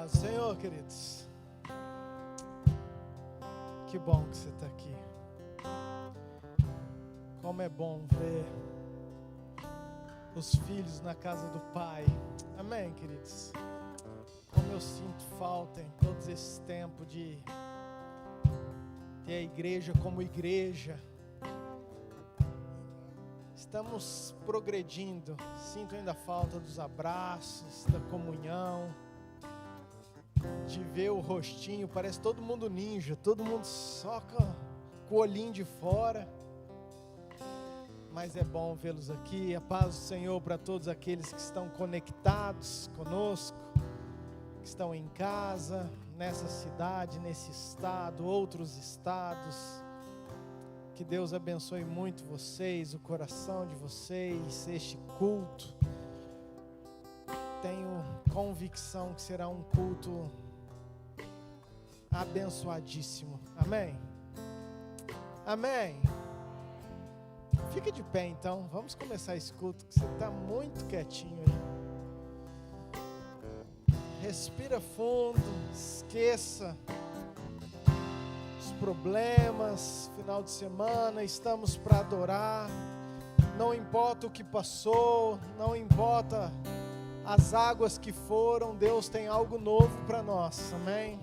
Paz do Senhor, queridos. Que bom que você está aqui. Como é bom ver os filhos na casa do Pai. Amém, queridos? Como eu sinto falta em todos esse tempo de ter a igreja como igreja. Estamos progredindo. Sinto ainda falta dos abraços, da comunhão, de ver o rostinho. Parece todo mundo ninja, todo mundo só com o olhinho de fora. Mas é bom vê-los aqui. A paz do Senhor para todos aqueles que estão conectados conosco, que estão em casa, nessa cidade, nesse estado, outros estados. Que Deus abençoe muito vocês, o coração de vocês, este culto. Tenho convicção que será um culto abençoadíssimo. Amém? Amém? Fica de pé então, vamos começar esse culto, que você está muito quietinho aí. Respira fundo, esqueça os problemas, final de semana, estamos para adorar. Não importa o que passou, não importa as águas que foram, Deus tem algo novo para nós, amém?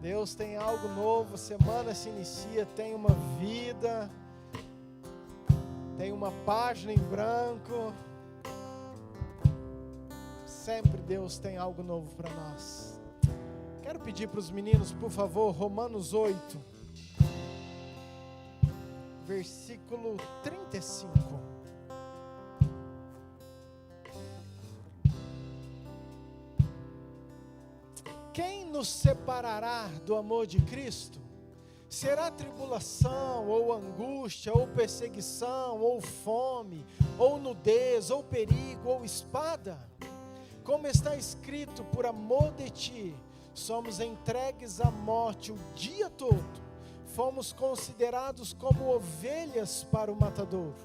Deus tem algo novo, a semana se inicia, tem uma vida, tem uma página em branco. Sempre Deus tem algo novo para nós. Quero pedir para os meninos, por favor, Romanos 8, versículo 35. Quem nos separará do amor de Cristo? Será tribulação, ou angústia, ou perseguição, ou fome, ou nudez, ou perigo, ou espada? Como está escrito, por amor de ti, somos entregues à morte o dia todo. Fomos considerados como ovelhas para o matadouro.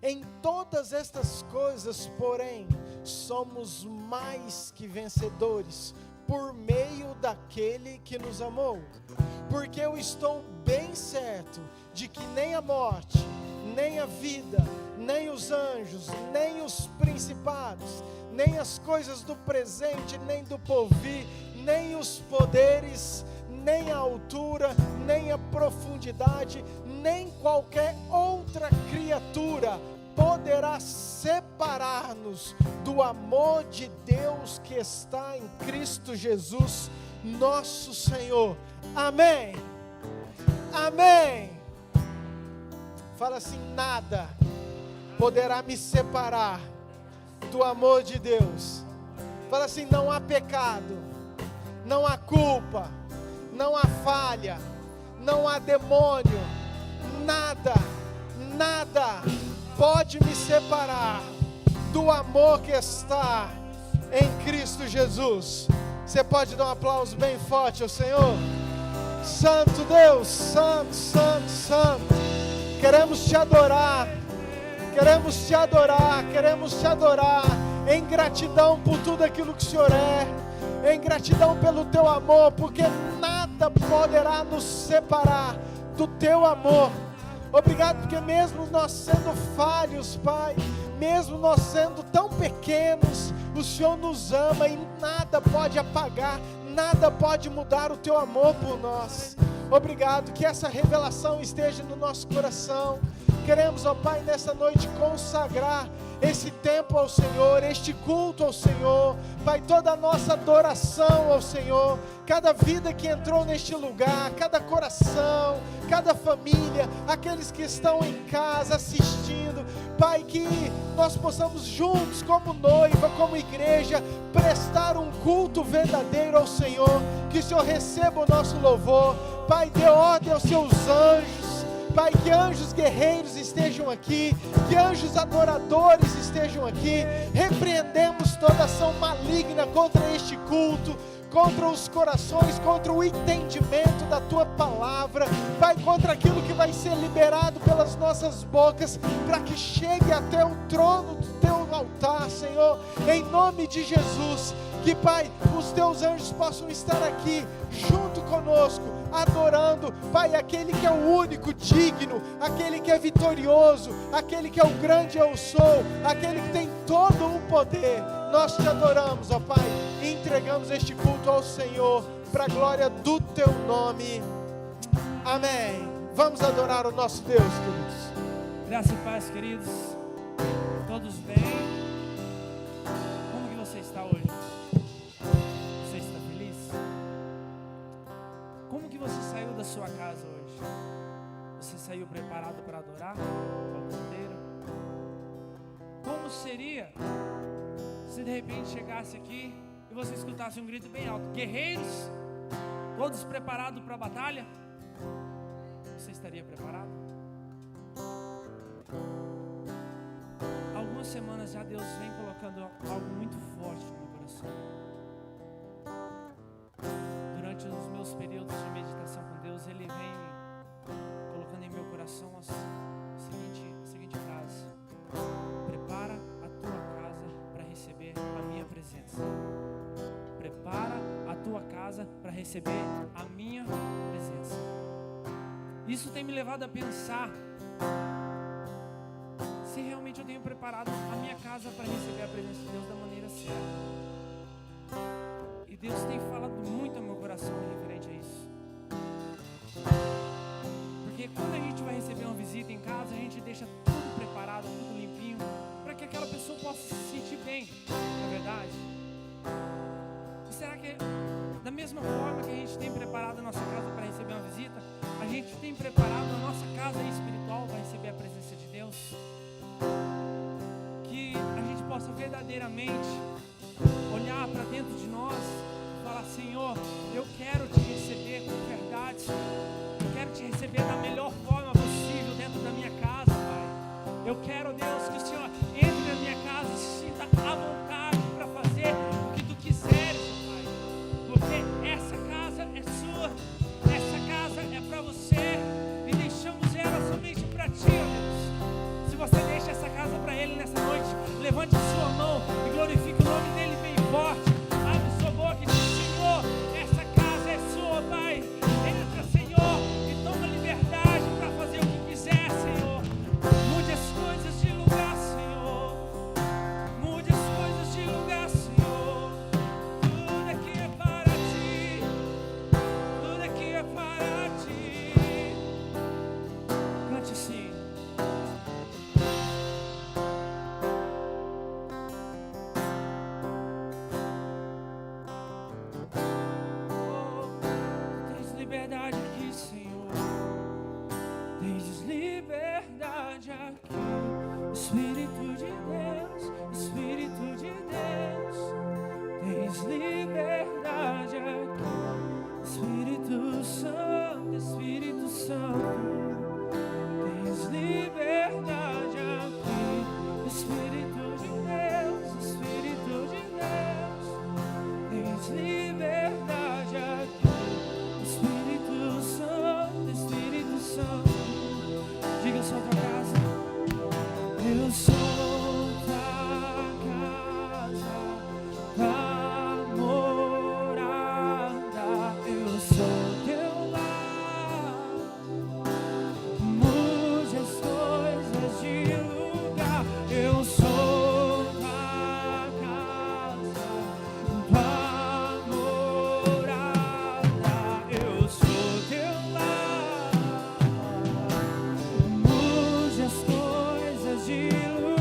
Em todas estas coisas, porém, somos mais que vencedores, por meio daquele que nos amou. Porque eu estou bem certo de que nem a morte, nem a vida, nem os anjos, nem os principados, nem as coisas do presente, nem do porvir, nem os poderes, nem a altura, nem a profundidade, nem qualquer outra criatura poderá separar-nos do amor de Deus que está em Cristo Jesus, nosso Senhor. Amém. Amém. Fala assim: nada poderá me separar do amor de Deus. Fala assim: não há pecado, não há culpa, não há falha, não há demônio, nada pode me separar do amor que está em Cristo Jesus. Você pode dar um aplauso bem forte ao Senhor? Santo Deus, santo, santo, santo. Queremos te adorar, queremos te adorar, queremos te adorar em gratidão por tudo aquilo que o Senhor é, em gratidão pelo teu amor, porque nada poderá nos separar do teu amor. Obrigado porque mesmo nós sendo falhos, Pai, mesmo nós sendo tão pequenos, o Senhor nos ama e nada pode apagar, nada pode mudar o teu amor por nós. Obrigado, que essa revelação esteja no nosso coração. Queremos, ó Pai, nessa noite consagrar esse tempo ao Senhor, este culto ao Senhor, Pai, toda a nossa adoração ao Senhor, cada vida que entrou neste lugar, cada coração, cada família, aqueles que estão em casa assistindo, Pai, que nós possamos juntos, como noiva, como igreja, prestar um culto verdadeiro ao Senhor, que o Senhor receba o nosso louvor. Pai, dê ordem aos seus anjos, Pai, que anjos guerreiros estejam aqui, que anjos adoradores estejam aqui. Repreendemos toda ação maligna contra este culto, contra os corações, contra o entendimento da Tua palavra, Pai, contra aquilo que vai ser liberado pelas nossas bocas, para que chegue até o trono do Teu altar, Senhor, em nome de Jesus. Que, Pai, os Teus anjos possam estar aqui, junto conosco, adorando, Pai, aquele que é o único digno, aquele que é vitorioso, aquele que é o grande eu sou, aquele que tem todo o poder. Nós Te adoramos, ó Pai, e entregamos este culto ao Senhor, para a glória do Teu nome. Amém. Vamos adorar o nosso Deus, queridos. Graça e paz, queridos. Todos bem? Como que você está hoje? Você está feliz? Como que você saiu da sua casa hoje? Você saiu preparado para adorar ao Cordeiro? Como seria se de repente chegasse aqui e você escutasse um grito bem alto: guerreiros, todos preparados para a batalha? Você estaria preparado? Algumas semanas já Deus vem colocando algo muito forte no meu coração. Durante os meus períodos de meditação com Deus, Ele vem colocando em meu coração a seguinte frase: prepara a tua casa para receber a minha presença. Prepara a tua casa para receber a minha presença. Isso tem me levado a pensar se realmente eu tenho preparado a minha casa para receber a presença de Deus da maneira certa. E Deus tem falado muito ao meu coração referente a isso. Porque quando a gente vai receber uma visita em casa, a gente deixa tudo preparado, tudo limpinho, para que aquela pessoa possa se sentir bem, não é verdade? E será que da mesma forma que a gente tem preparado a nossa casa para receber uma visita, a gente tem preparado a nossa casa espiritual para receber a presença de Deus? Que a gente possa verdadeiramente olhar para dentro de nós e falar: Senhor, eu quero Te receber com verdade, Senhor. Eu quero Te receber da melhor forma possível dentro da minha casa, Pai. Eu quero, Deus, que o Senhor entre na minha casa e se sinta à vontade para fazer o que Tu quiseres, Pai. Porque essa casa é sua, essa casa é para você, e deixamos ela somente para Ti, ó Deus. Se você deixa essa casa para Ele nessa noite, levante a sua mão e glorifique o nome dEle bem forte. Abre sua boca e diz: Senhor, essa casa é sua, Pai. Entra, Senhor, e toma liberdade para fazer o que quiser, Senhor. Mude as coisas de lugar, Senhor. Mude as coisas de lugar, Senhor. Tudo aqui é para Ti. Tudo aqui é para Ti. Cante assim. Liberdade aqui, Senhor. Tens liberdade aqui. Espírito de Deus, Espírito de Deus. Tens liberdade aqui. Espírito Santo, Espírito Santo. Tens liberdade aqui. Espírito de Deus, Espírito de Deus. Tens liberdade aqui. Espírito Santo, Espírito Santo. Diga: eu sou tua casa. Eu sou tua casa, tua morada. Eu sou teu lar. Mude as coisas de lugar. Eu sou tua casa, tua morada. Eu sou teu lar. Mude as coisas de lugar.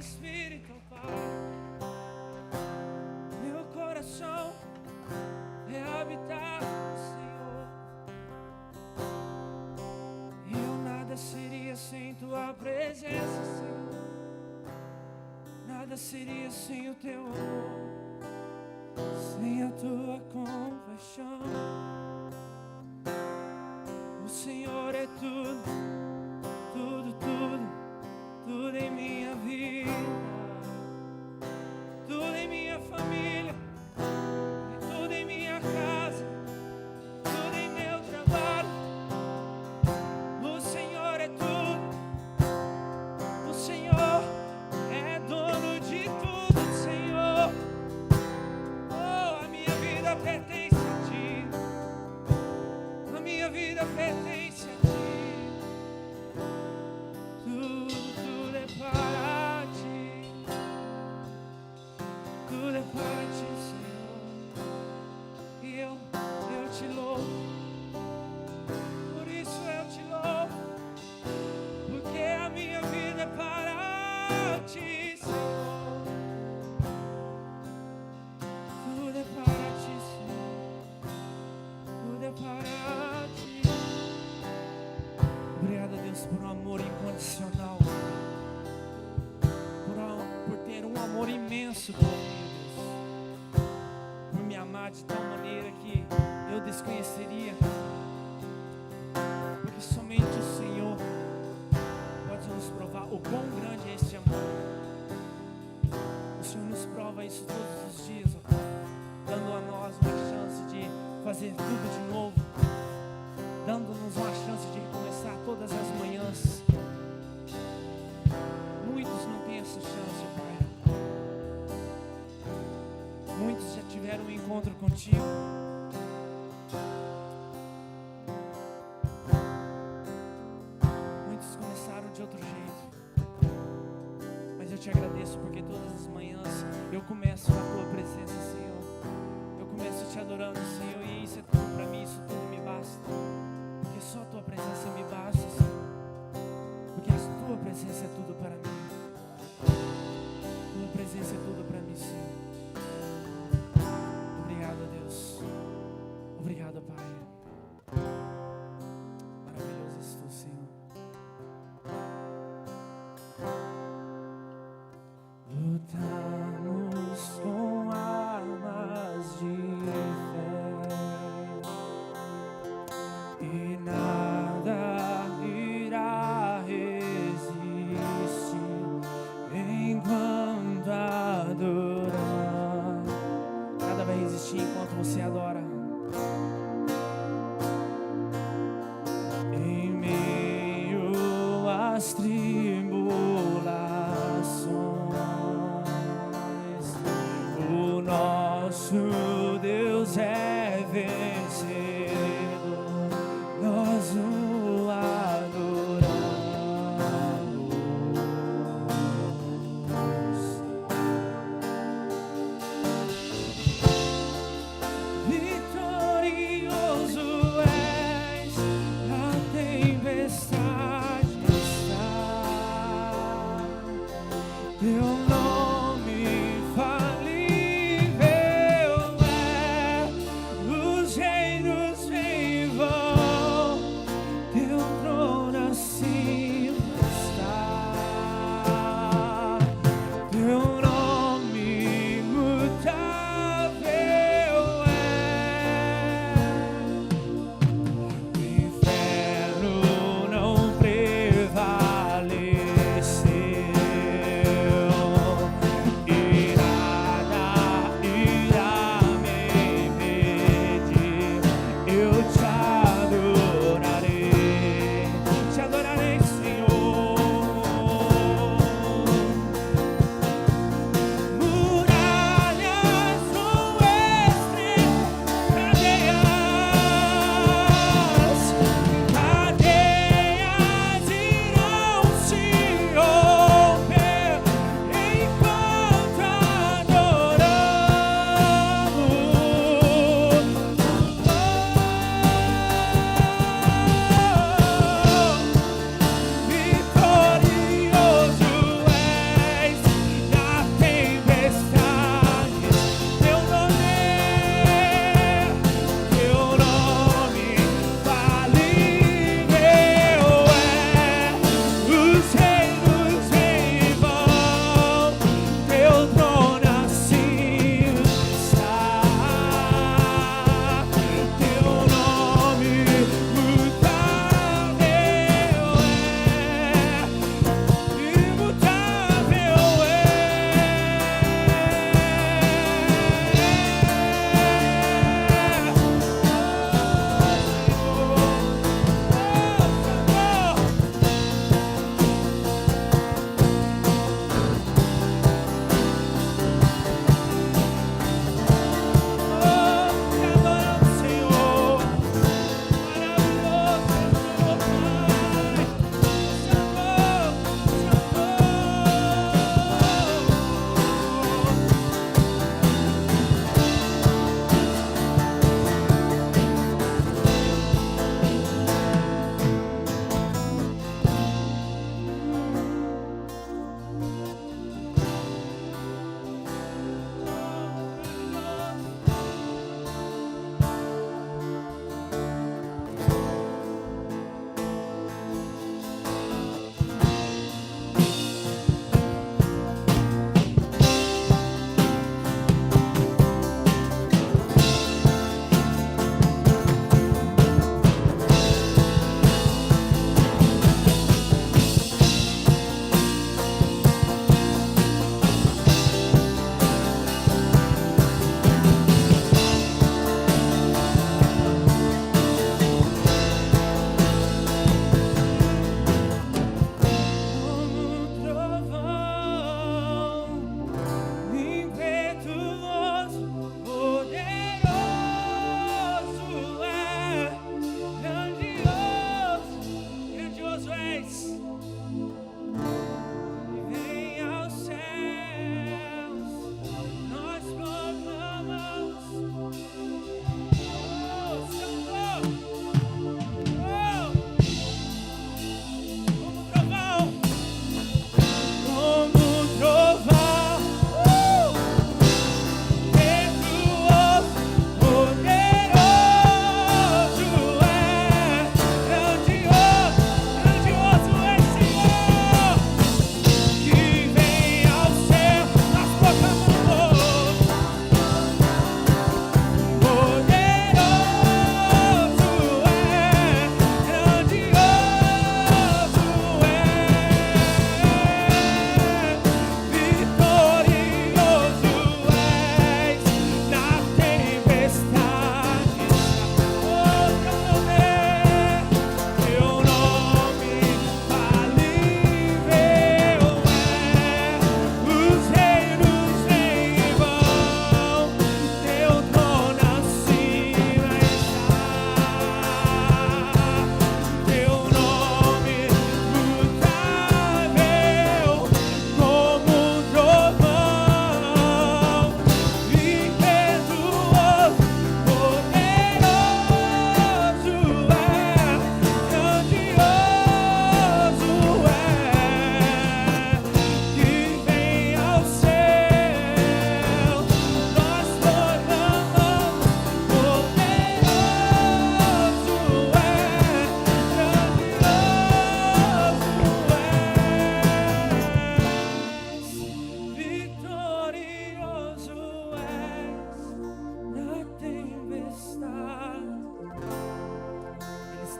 Espírito, Pai. Meu coração é habitar no Senhor. Eu nada seria sem tua presença, Senhor. Nada seria sem o teu amor, sem a tua compaixão. O Senhor é tudo, tudo, tudo, tudo em minha vida, tudo em minha família, tudo em minha casa, tudo em meu trabalho. O Senhor é tudo, o Senhor é dono de tudo, Senhor. Oh, a minha vida pertence a ti, a minha vida pertence a ti. Tudo é para ti, tudo é para ti, Senhor. E eu te louvo, por isso eu te louvo, porque a minha vida é para ti, Senhor. Tudo é para ti, Senhor. Tudo é para ti. Obrigado a Deus por um amor incondicional, por ter um amor imenso por mim, Deus, por me amar de tal maneira que eu desconheceria, porque somente o Senhor pode nos provar o quão grande é esse amor. O Senhor nos prova isso todos os dias, ó Pai, dando a nós uma chance de fazer tudo de novo, dando-nos uma chance de recomeçar todas as manhãs. Muitos não têm essa chance, Pai. Muitos já tiveram um encontro contigo. Muitos começaram de outro jeito. Mas eu te agradeço porque todas as manhãs eu começo na tua presença, Senhor. Eu começo te adorando, Senhor, e isso é tudo para mim, isso tudo me basta. Porque só a tua presença me basta, Senhor. Porque a tua presença é tudo para mim. Tua presença é tudo para mim, Senhor. Obrigado, Deus. Obrigado, Pai. Maravilhoso és tu, Senhor. Lutamos com armas de fé.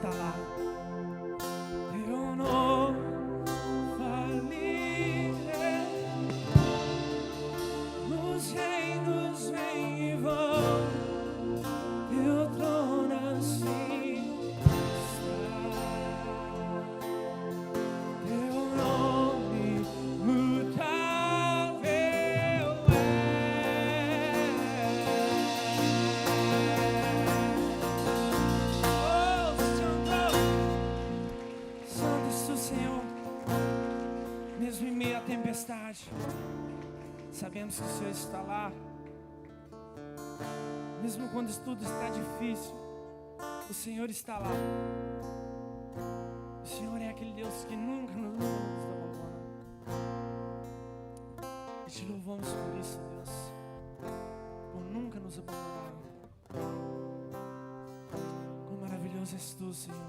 instalar. Eu não falirei. Os reinos vêm e vão, teu trono assim está. Teu nome mutável é. Oh, Santo és tu, Senhor, mesmo em meio à tempestade. Sabemos que o Senhor está lá. Mesmo quando tudo está difícil, o Senhor está lá. O Senhor é aquele Deus que nunca nos abandona. E te louvamos por isso, Deus, por nunca nos abandonar. Quão maravilhoso és tu, Senhor.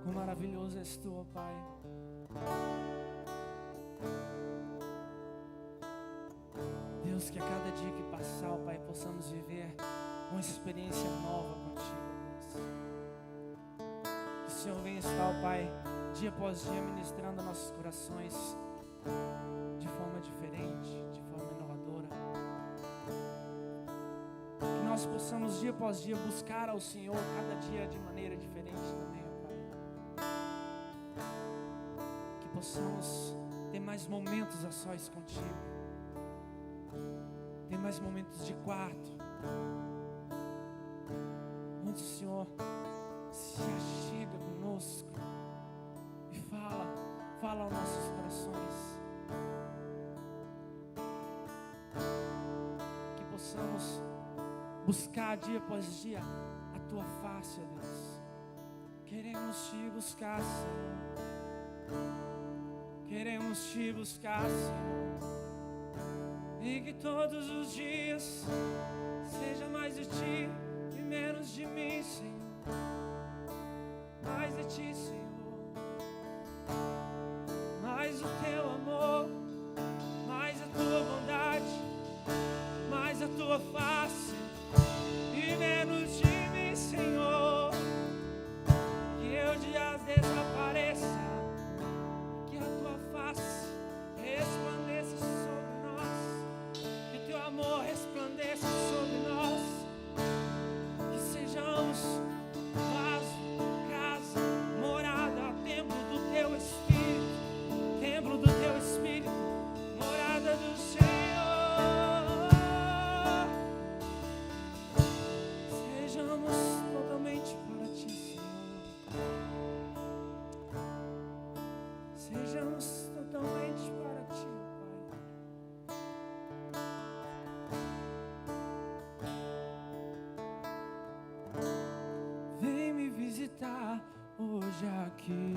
Quão maravilhoso és tu, ó Pai. Deus, que a cada dia que passar, ó Pai, possamos viver uma experiência nova contigo, Deus. Que o Senhor venha estar, ó Pai, dia após dia, ministrando nossos corações de forma diferente, de forma inovadora. Que nós possamos, dia após dia, buscar ao Senhor cada dia de maneira diferente também, ó Pai. Que possamos ter mais momentos a sós contigo. Tem mais momentos de quarto, onde o Senhor se achega conosco e fala aos nossos corações. Que possamos buscar dia após dia a tua face, ó Deus. Queremos te buscar, Senhor. Queremos te buscar, Senhor. E que todos os dias seja mais de ti e menos de mim, Senhor. Mais de ti, Senhor. Mais o teu amor, mais a tua bondade, mais a tua face e menos de mim, Senhor. Que eu dias desapareça, que a tua face resplandeça sobre nós. Teu amor resplandeça sobre nós, que sejamos vaso, casa, morada, templo do teu Espírito, morada do Senhor. Sejamos totalmente para ti, Senhor. Sejamos totalmente para ti. Visitar hoje aqui.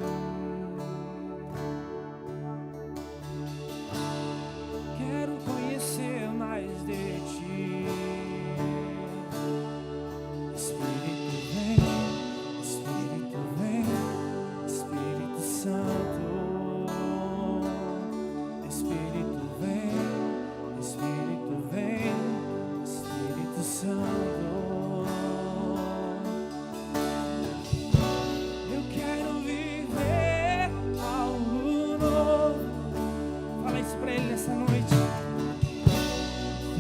Quero conhecer mais de ti. Espírito vem, Espírito vem, Espírito Santo. Espírito vem, Espírito vem, Espírito Santo. Essa noite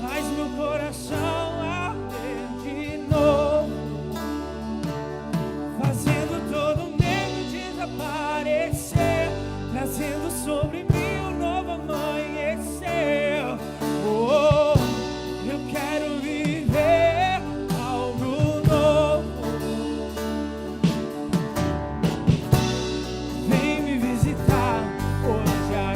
faz meu coração arder de novo, fazendo todo medo desaparecer, trazendo sobre mim um novo amanhecer. Oh, eu quero viver algo novo. Vem me visitar hoje aqui.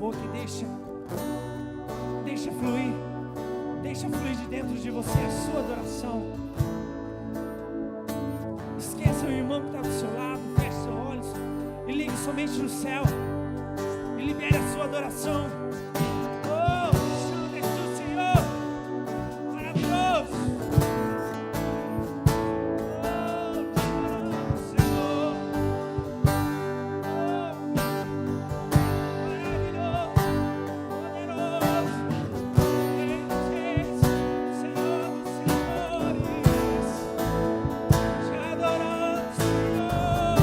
louvor que deixa fluir. Deixa fluir de dentro de você a sua adoração. Esqueça o irmão que está do seu lado, feche seus olhos e ligue somente no céu. E libere a sua adoração. Oh, Santo és tu, Senhor. Maravilhoso. Oh, Senhor. Oh, maravilhoso. Poderoso. Senhor dos senhores. Te adoramos, Senhor.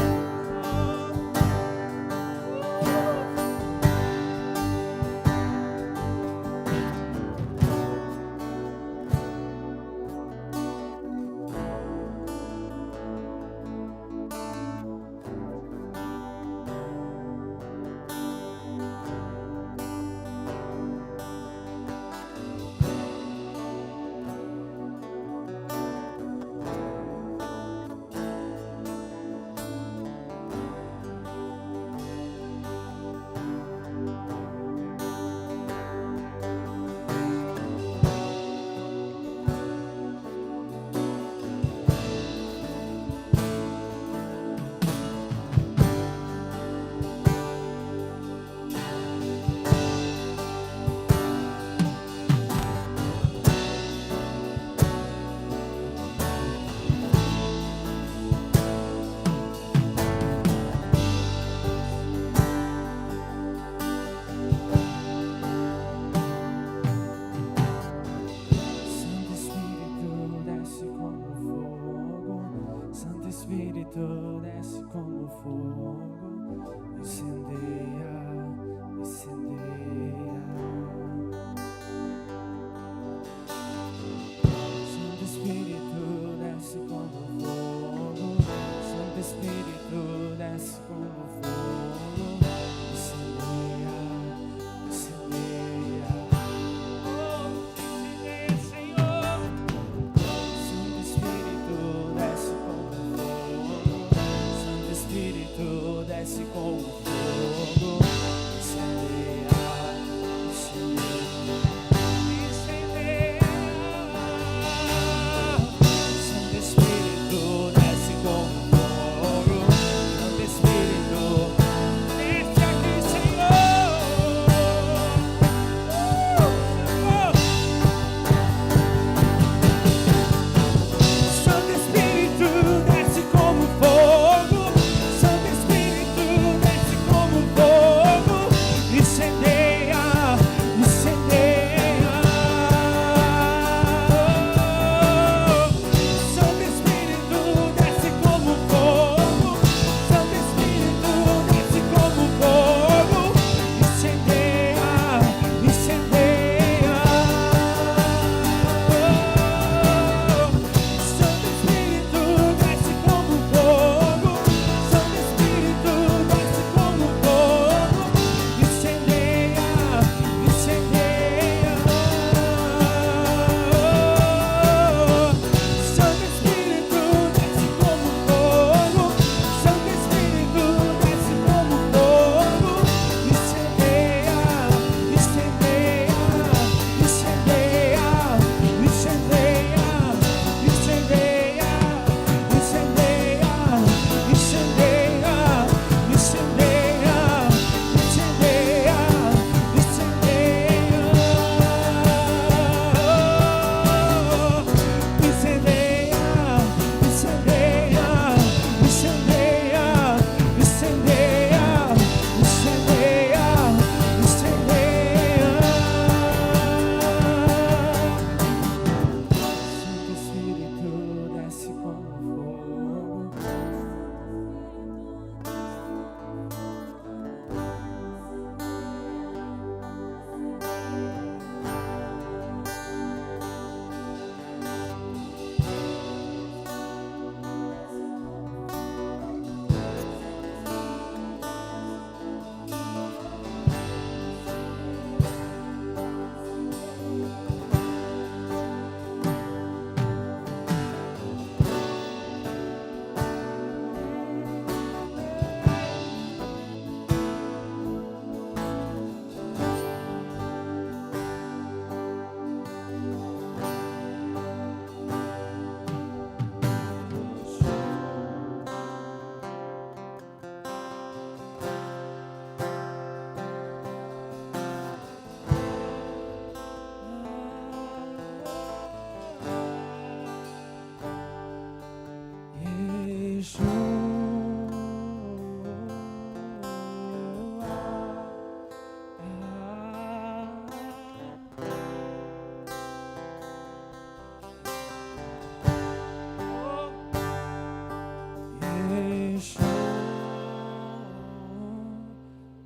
Santo Espírito, desce como fogo, incendeia, incendeia. Santo Espírito, desce como fogo, Santo Espírito, desce como fogo, incendeia, incendeia. Oh, incendeia, Senhor. Santo Espírito, desce como fogo, Santo Espírito, desce como fogo, incendeia, incendeia.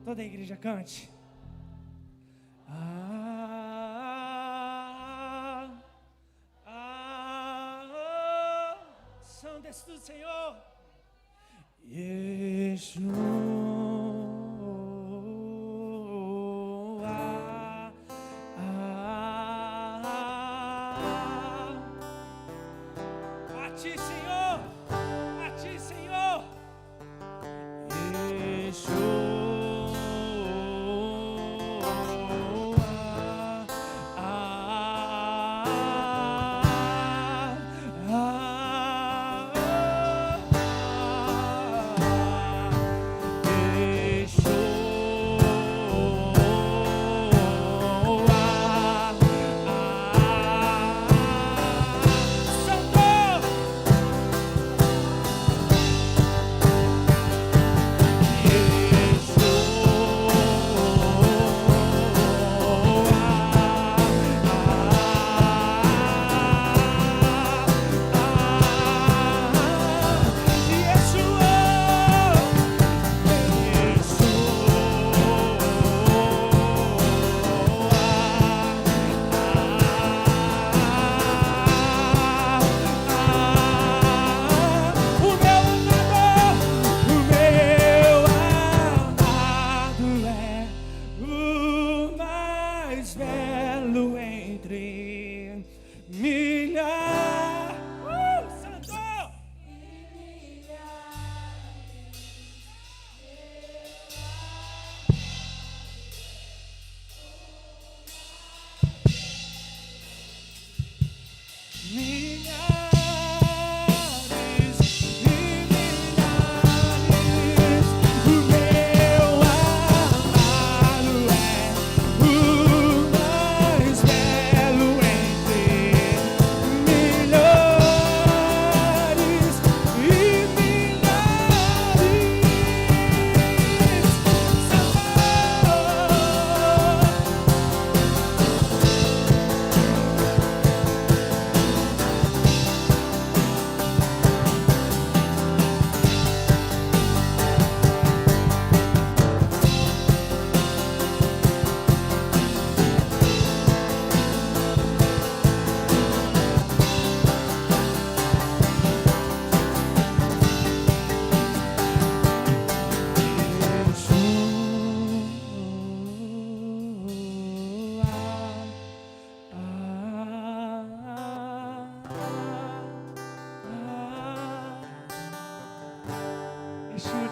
Toda a igreja cante. Santo és tu, Senhor. A ti, Senhor. A ti, Senhor.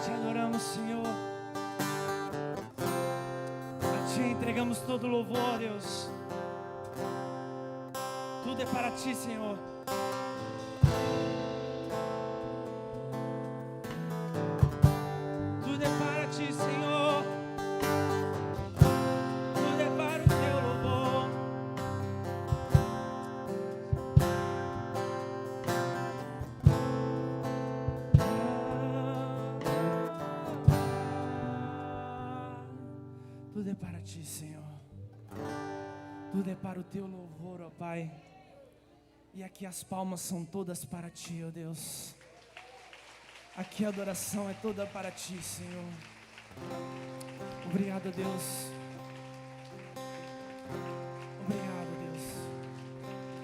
Te adoramos, Senhor. A Ti entregamos todo louvor, Deus. Tudo é para Ti, Senhor. Tudo é para Ti, Senhor. Tudo é para o Teu louvor. Tudo é para Ti, Senhor. Tudo é para o Teu louvor, ó Pai. E aqui as palmas são todas para Ti, ó Deus. Aqui a adoração é toda para Ti, Senhor. Obrigado, Deus. Obrigado, Deus,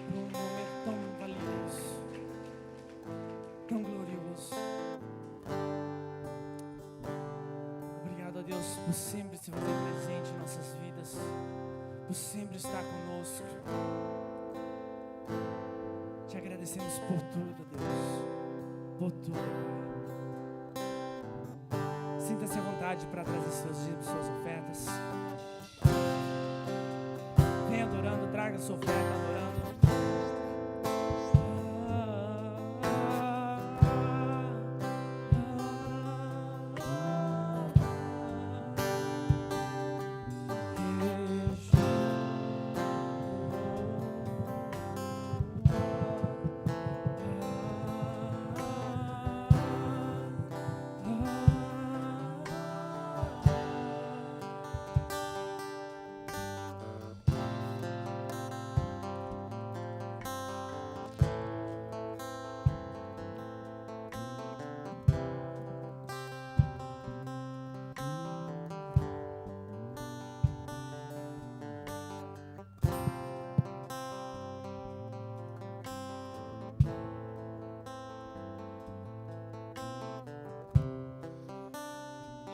por um momento tão valioso, tão glorioso. Obrigado a Deus por sempre se fazer presente em nossas vidas, por sempre estar conosco. Te agradecemos por tudo, Deus, por tudo, Pai. Sinta-se à vontade para trazer seus dízimos, suas ofertas. Venha adorando, traga sua oferta adorando.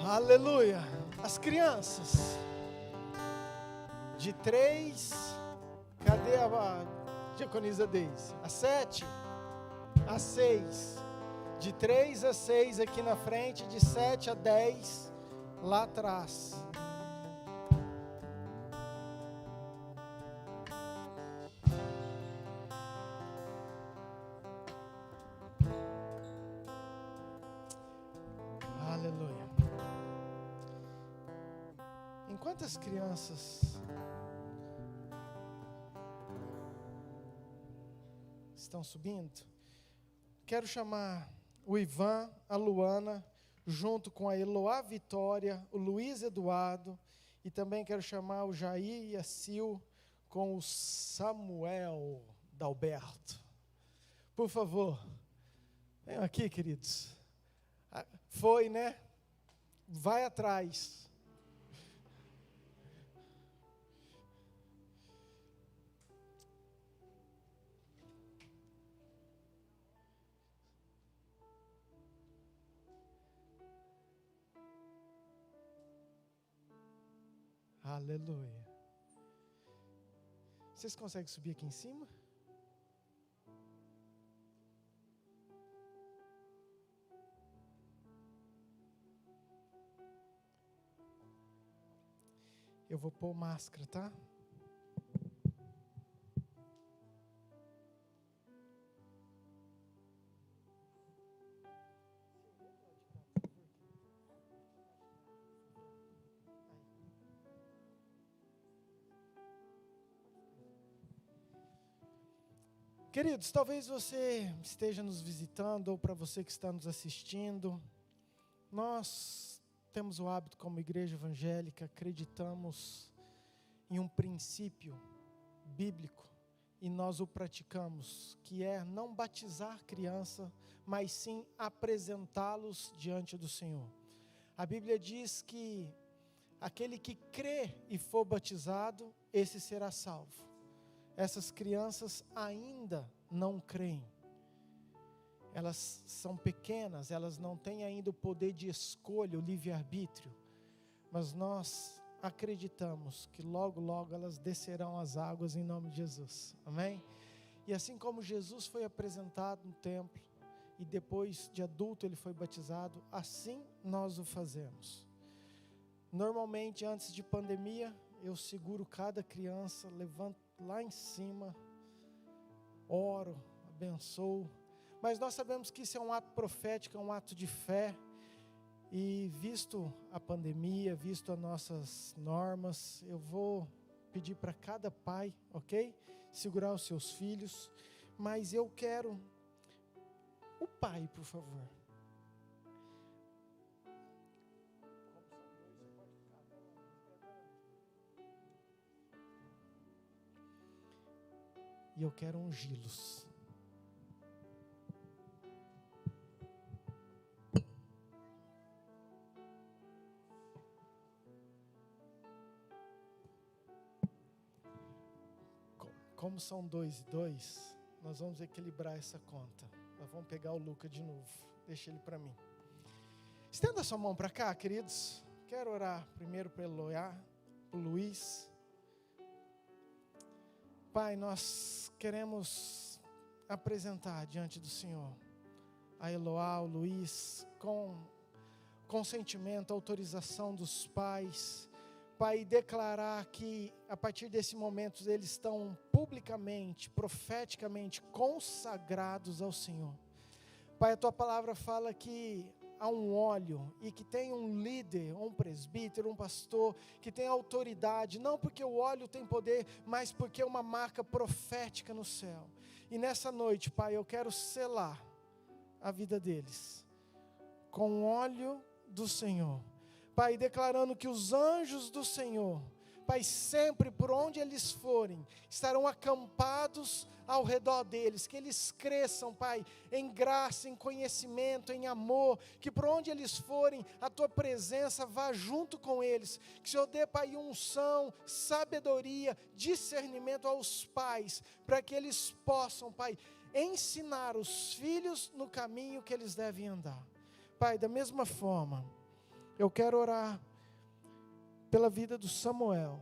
Aleluia. As crianças de 3, cadê a diaconisa Deise? A 7, a 6, de 3 a 6 aqui na frente, de 7 a 10 lá atrás. Aleluia. Enquanto as crianças estão subindo, quero chamar o Ivan, a Luana, junto com a Eloá Vitória, o Luiz Eduardo, e também quero chamar o Jair e a Sil com o Samuel Dalberto. Por favor, venham aqui, queridos. Foi, né? Vai atrás. Aleluia. Vocês conseguem subir aqui em cima? Eu vou pôr máscara, tá? Queridos, talvez você esteja nos visitando, ou para você que está nos assistindo, nós temos o hábito como igreja evangélica, acreditamos em um princípio bíblico, e nós o praticamos, que é não batizar criança, mas sim apresentá-los diante do Senhor. A Bíblia diz que aquele que crê e for batizado, esse será salvo. Essas crianças ainda não creem. Elas são pequenas, elas não têm ainda o poder de escolha, o livre-arbítrio. Mas nós acreditamos que logo, logo elas descerão as águas em nome de Jesus. Amém? E assim como Jesus foi apresentado no templo, e depois de adulto ele foi batizado, assim nós o fazemos. Normalmente, antes de pandemia, eu seguro cada criança, levanto lá em cima, oro, abençoo, mas nós sabemos que isso é um ato profético, é um ato de fé, e visto a pandemia, visto as nossas normas, eu vou pedir para cada pai, ok? Segurar os seus filhos, mas eu quero o pai, por favor. E eu quero ungí-los. Como são 2 e 2, nós vamos equilibrar essa conta. Nós vamos pegar o Luca de novo. Deixa ele para mim. Estenda sua mão para cá, queridos. Quero orar primeiro para Eloá, para o Luiz. Pai, nós queremos apresentar diante do Senhor a Eloá, o Luiz, com consentimento, autorização dos pais. Pai, declarar que a partir desse momento eles estão publicamente, profeticamente consagrados ao Senhor. Pai, a Tua palavra fala que há um óleo e que tem um líder, um presbítero, um pastor que tem autoridade, não porque o óleo tem poder, mas porque é uma marca profética no céu. E nessa noite, Pai, eu quero selar a vida deles com o óleo do Senhor. Pai, declarando que os anjos do Senhor, Pai, sempre por onde eles forem, estarão acampados ao redor deles, que eles cresçam, Pai, em graça, em conhecimento, em amor, que por onde eles forem, a Tua presença vá junto com eles, que o Senhor dê, Pai, unção, sabedoria, discernimento aos pais, para que eles possam, Pai, ensinar os filhos no caminho que eles devem andar. Pai, da mesma forma, Eu quero orar pela vida do Samuel,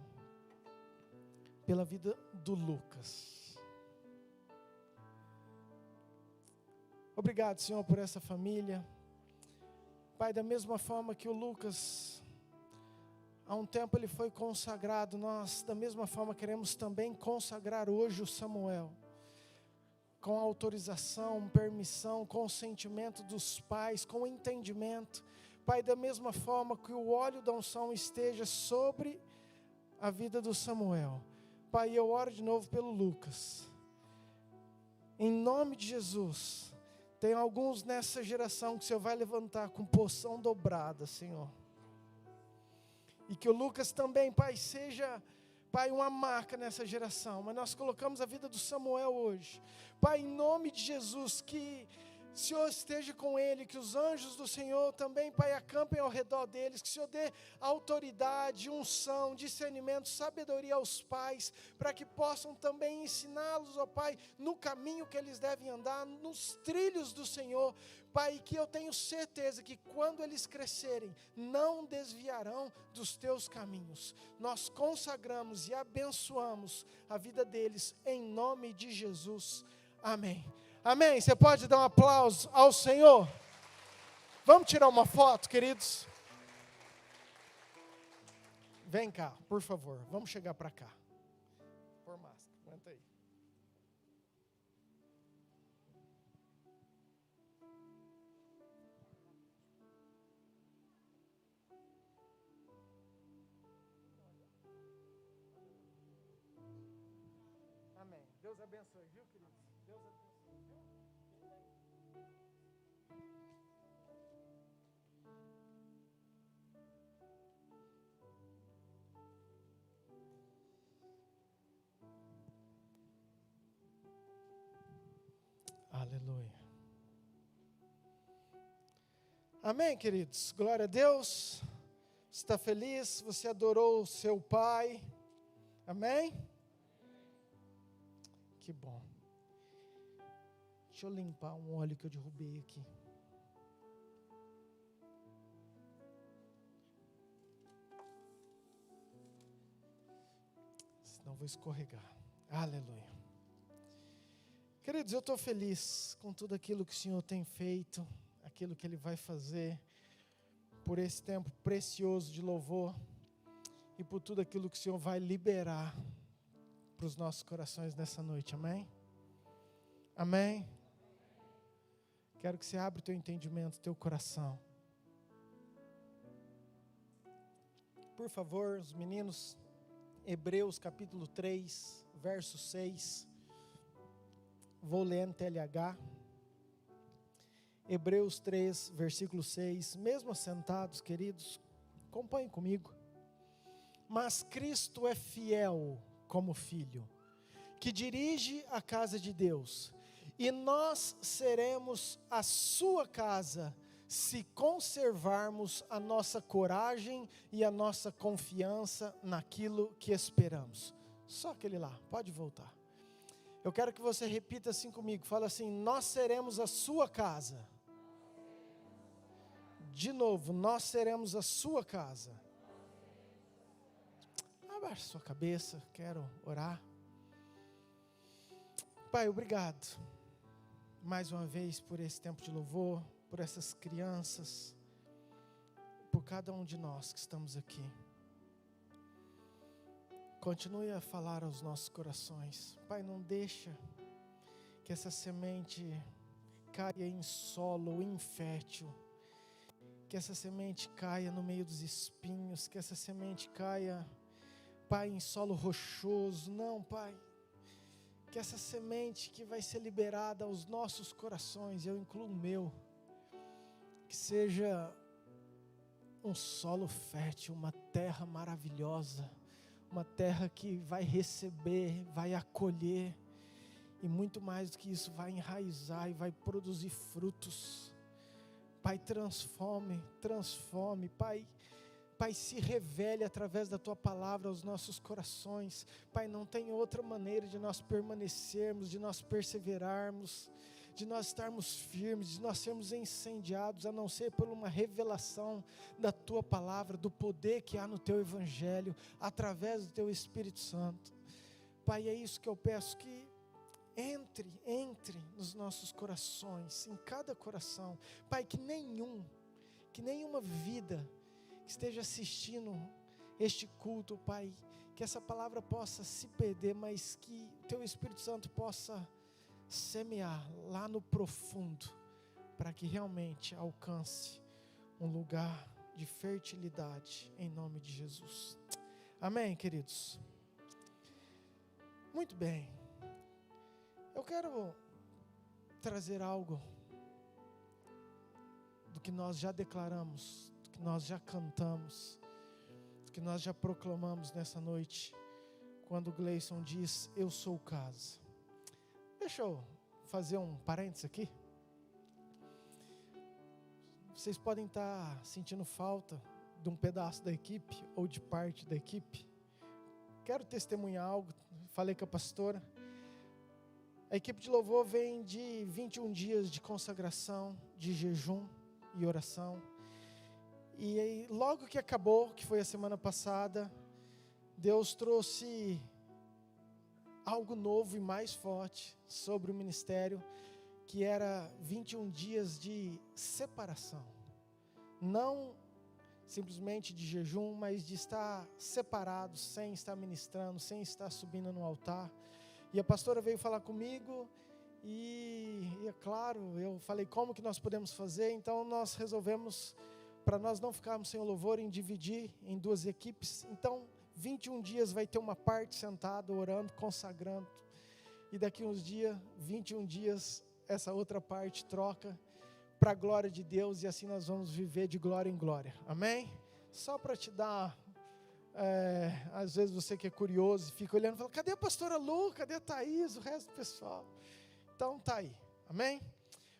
pela vida do Lucas. Obrigado, Senhor, por essa família. Pai, da mesma forma que o Lucas, há um tempo ele foi consagrado, nós da mesma forma queremos também consagrar hoje o Samuel, com autorização, permissão, consentimento dos pais, com entendimento. Pai, da mesma forma que o óleo da unção esteja sobre a vida do Samuel. Pai, eu oro de novo pelo Lucas. Em nome de Jesus, tem alguns nessa geração que o Senhor vai levantar com porção dobrada, Senhor. E que o Lucas também, Pai, seja, Pai, uma marca nessa geração. Mas nós colocamos a vida do Samuel hoje. Pai, em nome de Jesus, que o Senhor esteja com ele, que os anjos do Senhor também, Pai, acampem ao redor deles, que o Senhor dê autoridade, unção, discernimento, sabedoria aos pais, para que possam também ensiná-los, ó Pai, no caminho que eles devem andar, nos trilhos do Senhor, Pai, que eu tenho certeza que quando eles crescerem, não desviarão dos teus caminhos. Nós consagramos e abençoamos a vida deles, em nome de Jesus. Amém. Amém? Você pode dar um aplauso ao Senhor? Vamos tirar uma foto, queridos? Vem cá, por favor. Vamos chegar para cá. Por máscara, aguenta aí. Amém. Deus abençoe, viu, queridos? Deus abençoe. Aleluia. Amém, queridos? Glória a Deus. Você está feliz? Você adorou o seu pai? Amém? Que bom. Deixa eu limpar um óleo que eu derrubei aqui. Senão eu vou escorregar. Aleluia. Queridos, eu estou feliz com tudo aquilo que o Senhor tem feito, aquilo que Ele vai fazer, por esse tempo precioso de louvor e por tudo aquilo que o Senhor vai liberar para os nossos corações nessa noite, amém? Amém? Quero que você abra o teu entendimento, o teu coração. Por favor, os meninos, Hebreus capítulo 3, verso 6. Vou ler NTLH. Hebreus 3, versículo 6. Mesmo assentados, queridos, acompanhem comigo. Mas Cristo é fiel como filho, que dirige a casa de Deus, e nós seremos a sua casa, se conservarmos a nossa coragem e a nossa confiança naquilo que esperamos. Só aquele lá, pode voltar. Eu quero que você repita assim comigo, fala assim: nós seremos a sua casa. De novo, nós seremos a sua casa. Abaixe sua cabeça, quero orar. Pai, obrigado mais uma vez por esse tempo de louvor, por essas crianças, por cada um de nós que estamos aqui. Continue a falar aos nossos corações. Pai, não deixa que essa semente caia em solo infértil, que essa semente caia no meio dos espinhos, que essa semente caia, Pai, em solo rochoso. Não, Pai, que essa semente que vai ser liberada aos nossos corações, eu incluo o meu, que seja um solo fértil, uma terra maravilhosa, uma terra que vai receber, vai acolher, e muito mais do que isso, vai enraizar e vai produzir frutos. Pai, transforme, Pai, se revele através da Tua palavra aos nossos corações. Pai, não tem outra maneira de nós permanecermos, de nós perseverarmos, de nós estarmos firmes, de nós sermos incendiados, a não ser por uma revelação da Tua palavra, do poder que há no Teu Evangelho, através do Teu Espírito Santo. Pai, é isso que eu peço, que entre nos nossos corações, em cada coração. Pai, que nenhuma vida que esteja assistindo este culto, Pai, que essa palavra possa se perder, mas que Teu Espírito Santo possa semear lá no profundo, para que realmente alcance um lugar de fertilidade, em nome de Jesus. Amém, queridos? Muito bem. Eu quero trazer algo do que nós já declaramos, do que nós já cantamos, do que nós já proclamamos nessa noite, quando o Gleison diz: eu sou casa. Deixa eu fazer um parênteses aqui. Vocês podem estar sentindo falta de um pedaço da equipe ou de parte da equipe. Quero testemunhar algo. Falei com a pastora. A equipe de louvor vem de 21 dias de consagração, de jejum e oração. E aí, logo que acabou, que foi a semana passada, Deus trouxe algo novo e mais forte sobre o ministério, que era 21 dias de separação. Não simplesmente de jejum, mas de estar separado, sem estar ministrando, sem estar subindo no altar. E a pastora veio falar comigo e é claro, eu falei como que nós podemos fazer. Então nós resolvemos, para nós não ficarmos sem o louvor, em dividir em duas equipes. Então 21 dias vai ter uma parte sentada, orando, consagrando. E daqui uns dias, 21 dias, essa outra parte troca para a glória de Deus. E assim nós vamos viver de glória em glória. Amém? Só para te dar, às vezes você que é curioso, fica olhando e fala: cadê a pastora Lu? Cadê a Thaís? O resto do pessoal. Então tá aí. Amém?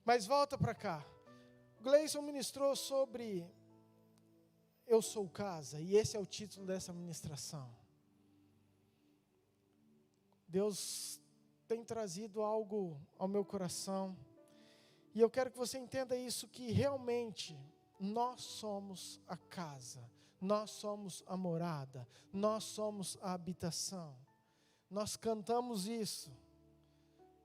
Mas volta para cá. O Gleison ministrou sobre eu sou casa, e esse é o título dessa ministração. Deus tem trazido algo ao meu coração, e eu quero que você entenda isso, que realmente nós somos a casa, nós somos a morada, nós somos a habitação. Nós cantamos isso.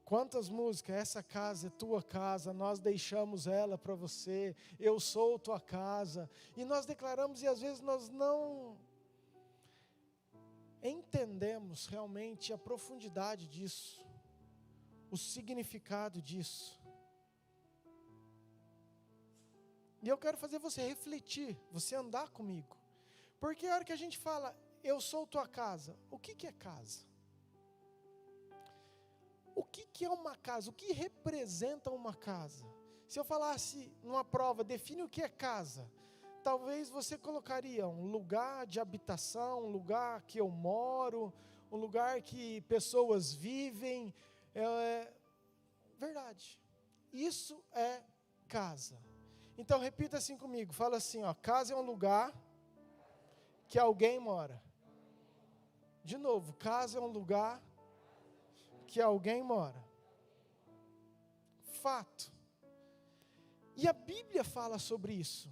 Quantas músicas? Essa casa é tua casa, nós deixamos ela para você, eu sou tua casa. E nós declaramos, e às vezes nós não entendemos realmente a profundidade disso, o significado disso. E eu quero fazer você refletir, você andar comigo. Porque a hora que a gente fala, eu sou tua casa, o que é casa? O que é uma casa? O que representa uma casa? Se eu falasse numa prova, define o que é casa, talvez você colocaria um lugar de habitação, um lugar que eu moro, um lugar que pessoas vivem. Verdade. Isso é casa. Então repita assim comigo, fala assim, casa é um lugar que alguém mora. De novo, casa é um lugar que alguém mora. Fato. E a Bíblia fala sobre isso.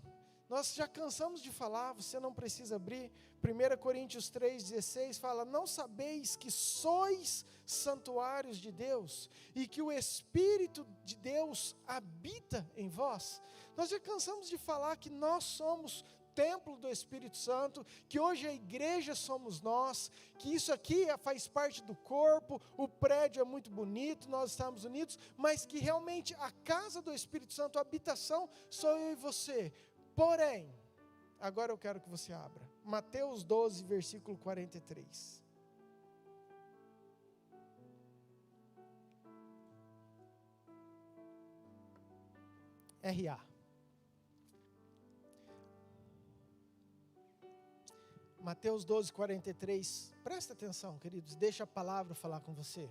Nós já cansamos de falar, você não precisa abrir. 1 Coríntios 3,16 fala: não sabeis que sois santuários de Deus e que o Espírito de Deus habita em vós? Nós já cansamos de falar que nós somos templo do Espírito Santo, que hoje a igreja somos nós, que isso aqui faz parte do corpo, o prédio é muito bonito, nós estamos unidos, mas que realmente a casa do Espírito Santo, a habitação, sou eu e você. Porém, agora eu quero que você abra, Mateus 12, versículo 43. R.A. Mateus 12, 43, presta atenção, queridos, deixa a palavra falar com você.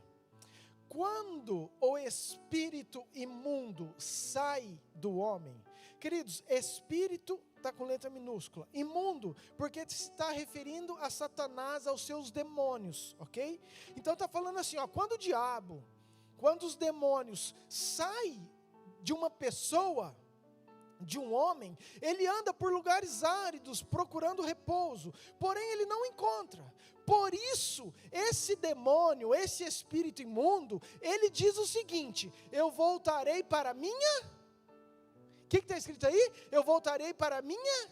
Quando o espírito imundo sai do homem, queridos, espírito está com letra minúscula, imundo, porque se está referindo a Satanás, aos seus demônios, ok? Então está falando assim, quando o diabo quando os demônios saem de uma pessoa, de um homem, ele anda por lugares áridos, procurando repouso, porém ele não encontra. Por isso, esse demônio, esse espírito imundo, ele diz o seguinte: eu voltarei para a minha... O que está escrito aí? Eu voltarei para a minha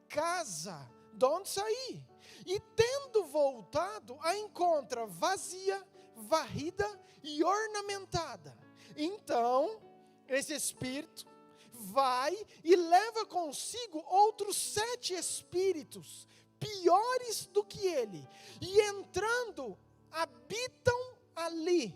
casa, de onde saí. E tendo voltado, a encontra vazia, varrida e ornamentada. Então, esse espírito vai e leva consigo outros 7 espíritos, piores do que ele, e entrando, habitam ali.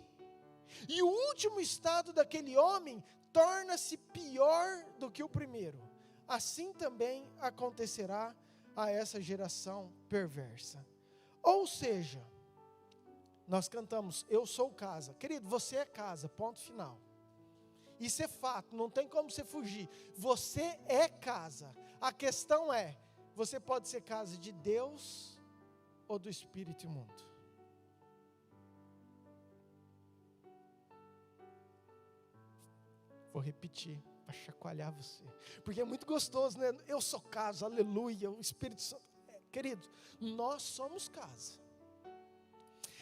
E o último estado daquele homem torna-se pior do que o primeiro. Assim também acontecerá a essa geração perversa. Ou seja, nós cantamos, eu sou casa. Querido, você é casa, ponto final. Isso é fato, não tem como você fugir. Você é casa. A questão é, você pode ser casa de Deus ou do espírito imundo. Vou repetir, para chacoalhar você. Porque é muito gostoso, né? Eu sou casa, aleluia, o Espírito Santo. Querido, nós somos casa.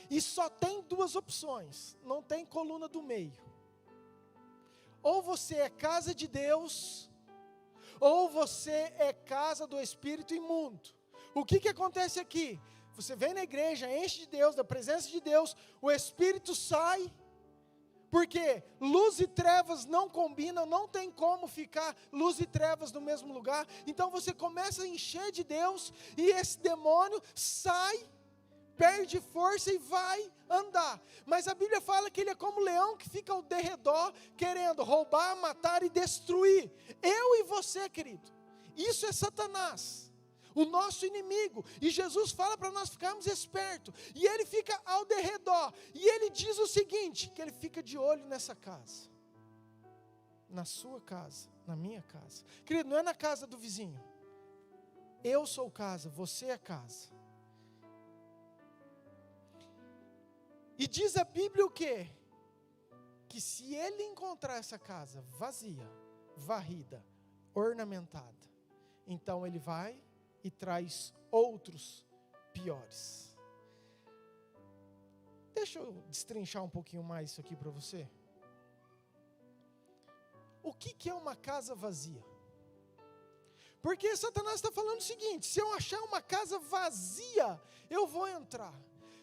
E só tem 2 opções, não tem coluna do meio. Ou você é casa de Deus, ou você é casa do espírito imundo. O que acontece aqui? Você vem na igreja, enche de Deus, da presença de Deus, o espírito sai, porque luz e trevas não combinam, não tem como ficar luz e trevas no mesmo lugar. Então você começa a encher de Deus, e esse demônio sai, perde força e vai andar. Mas a Bíblia fala que ele é como leão que fica ao derredor, querendo roubar, matar e destruir. Eu e você, querido, isso é Satanás, o nosso inimigo. E Jesus fala para nós ficarmos espertos. E ele fica ao derredor. E ele diz o seguinte, que ele fica de olho nessa casa. Na sua casa, na minha casa. Querido, não é na casa do vizinho. Eu sou casa, você é casa. E diz a Bíblia o quê? Que se ele encontrar essa casa vazia, varrida, ornamentada, então ele vai e traz outros piores. Deixa eu destrinchar um pouquinho mais isso aqui para você. O que é uma casa vazia? Porque Satanás está falando o seguinte: se eu achar uma casa vazia, eu vou entrar.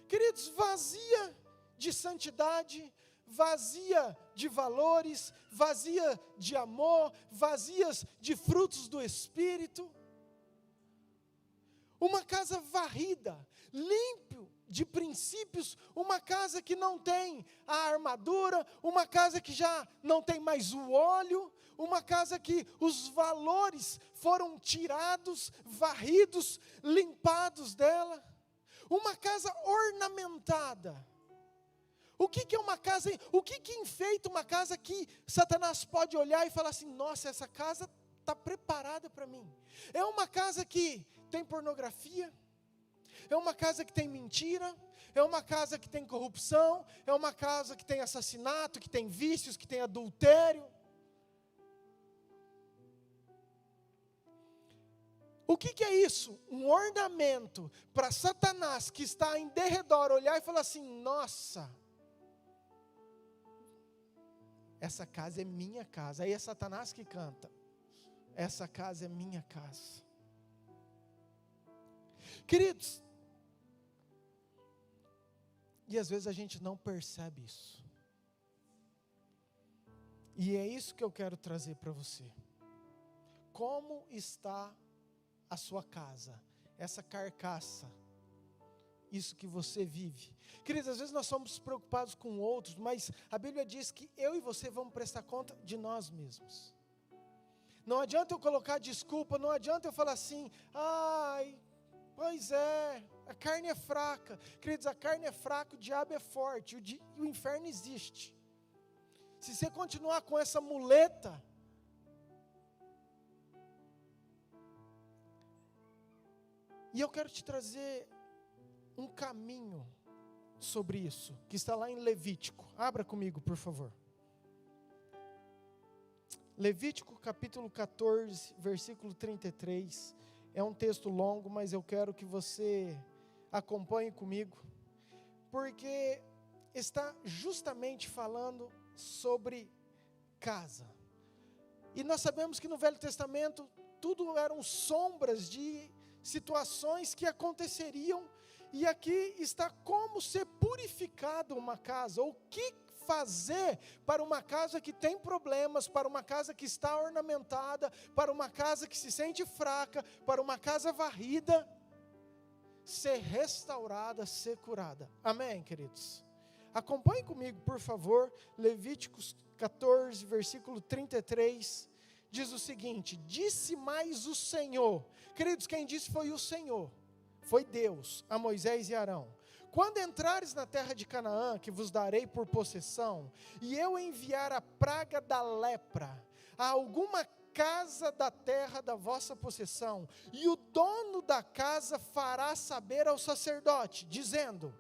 Queridos, vazia de santidade, vazia de valores, vazia de amor, vazias de frutos do Espírito. Uma casa varrida, limpo de princípios, uma casa que não tem a armadura, uma casa que já não tem mais o óleo, uma casa que os valores foram tirados, varridos, limpados dela. Uma casa ornamentada. O que é uma casa? O que enfeita uma casa que Satanás pode olhar e falar assim: nossa, essa casa está preparada para mim? É uma casa que tem pornografia, é uma casa que tem mentira, é uma casa que tem corrupção, é uma casa que tem assassinato, que tem vícios, que tem adultério. O que é isso? Um ornamento para Satanás que está em derredor olhar e falar assim: nossa, essa casa é minha casa. Aí é Satanás que canta: essa casa é minha casa. Queridos, e às vezes a gente não percebe isso. E é isso que eu quero trazer para você. Como está a sua casa, essa carcaça, isso que você vive? Queridos, às vezes nós somos preocupados com outros, mas a Bíblia diz que eu e você vamos prestar conta de nós mesmos. Não adianta eu colocar desculpa, não adianta eu falar assim: ai, pois é, a carne é fraca. Queridos, a carne é fraca, o diabo é forte, o inferno existe. Se você continuar com essa muleta, e eu quero te trazer um caminho sobre isso, que está lá em Levítico. Abra comigo, por favor. Levítico capítulo 14, versículo 33. É um texto longo, mas eu quero que você acompanhe comigo, porque está justamente falando sobre casa. E nós sabemos que no Velho Testamento tudo eram sombras de situações que aconteceriam, e aqui está como ser purificado uma casa, ou o que fazer para uma casa que tem problemas, para uma casa que está ornamentada, para uma casa que se sente fraca, para uma casa varrida, ser restaurada, ser curada. Amém, queridos? Acompanhe comigo, por favor, Levíticos 14, versículo 33, diz o seguinte: disse mais o Senhor, queridos, quem disse foi o Senhor, foi Deus, a Moisés e Arão: quando entrares na terra de Canaã, que vos darei por possessão, e eu enviar a praga da lepra a alguma casa da terra da vossa possessão, e o dono da casa fará saber ao sacerdote, dizendo: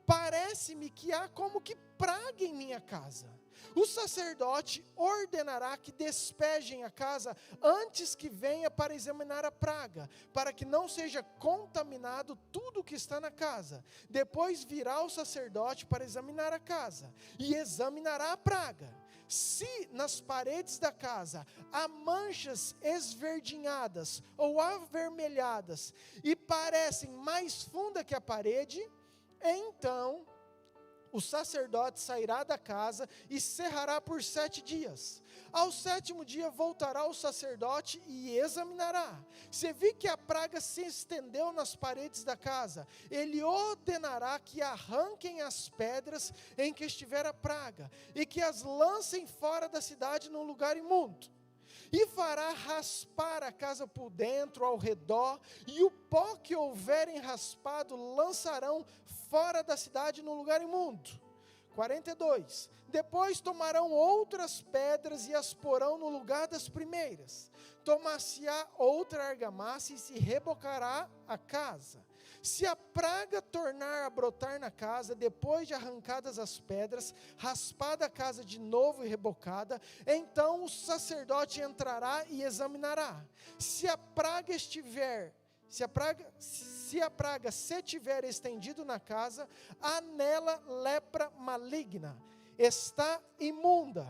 parece-me que há como que praga em minha casa. O sacerdote ordenará que despejem a casa antes que venha para examinar a praga, para que não seja contaminado tudo o que está na casa. Depois virá o sacerdote para examinar a casa, e examinará a praga. Se nas paredes da casa há manchas esverdinhadas ou avermelhadas, e parecem mais fundas que a parede, então o sacerdote sairá da casa e cerrará por 7 dias. Ao 7º dia voltará o sacerdote e examinará. Se vir que a praga se estendeu nas paredes da casa, ele ordenará que arranquem as pedras em que estiver a praga, e que as lancem fora da cidade num lugar imundo. E fará raspar a casa por dentro, ao redor, e o pó que houverem raspado lançarão fora da cidade num lugar imundo. 42. Depois tomarão outras pedras e as porão no lugar das primeiras. Tomar-se-á outra argamassa e se rebocará a casa. Se a praga tornar a brotar na casa, depois de arrancadas as pedras, raspada a casa de novo e rebocada, então o sacerdote entrará e examinará. Se a praga se tiver estendido na casa, há nela lepra maligna, está imunda.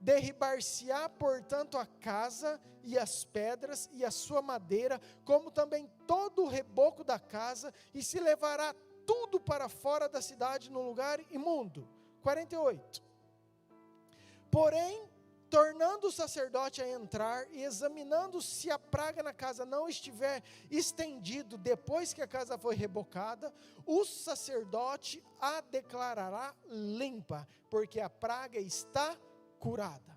Derribar-se-á, portanto, a casa e as pedras e a sua madeira, como também todo o reboco da casa, e se levará tudo para fora da cidade no lugar imundo. 48. Porém, tornando o sacerdote a entrar e examinando se a praga na casa não estiver estendido depois que a casa foi rebocada, o sacerdote a declarará limpa, porque a praga está curada.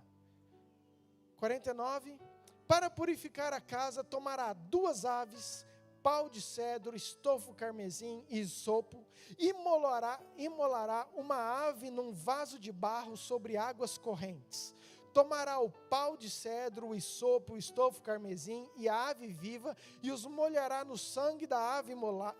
49. Para purificar a casa, tomará 2 aves, pau de cedro, estofo carmesim e isopo, imolará uma ave num vaso de barro sobre águas correntes. Tomará o pau de cedro, o isopo, o estofo carmesim e a ave viva, e os molhará no sangue da ave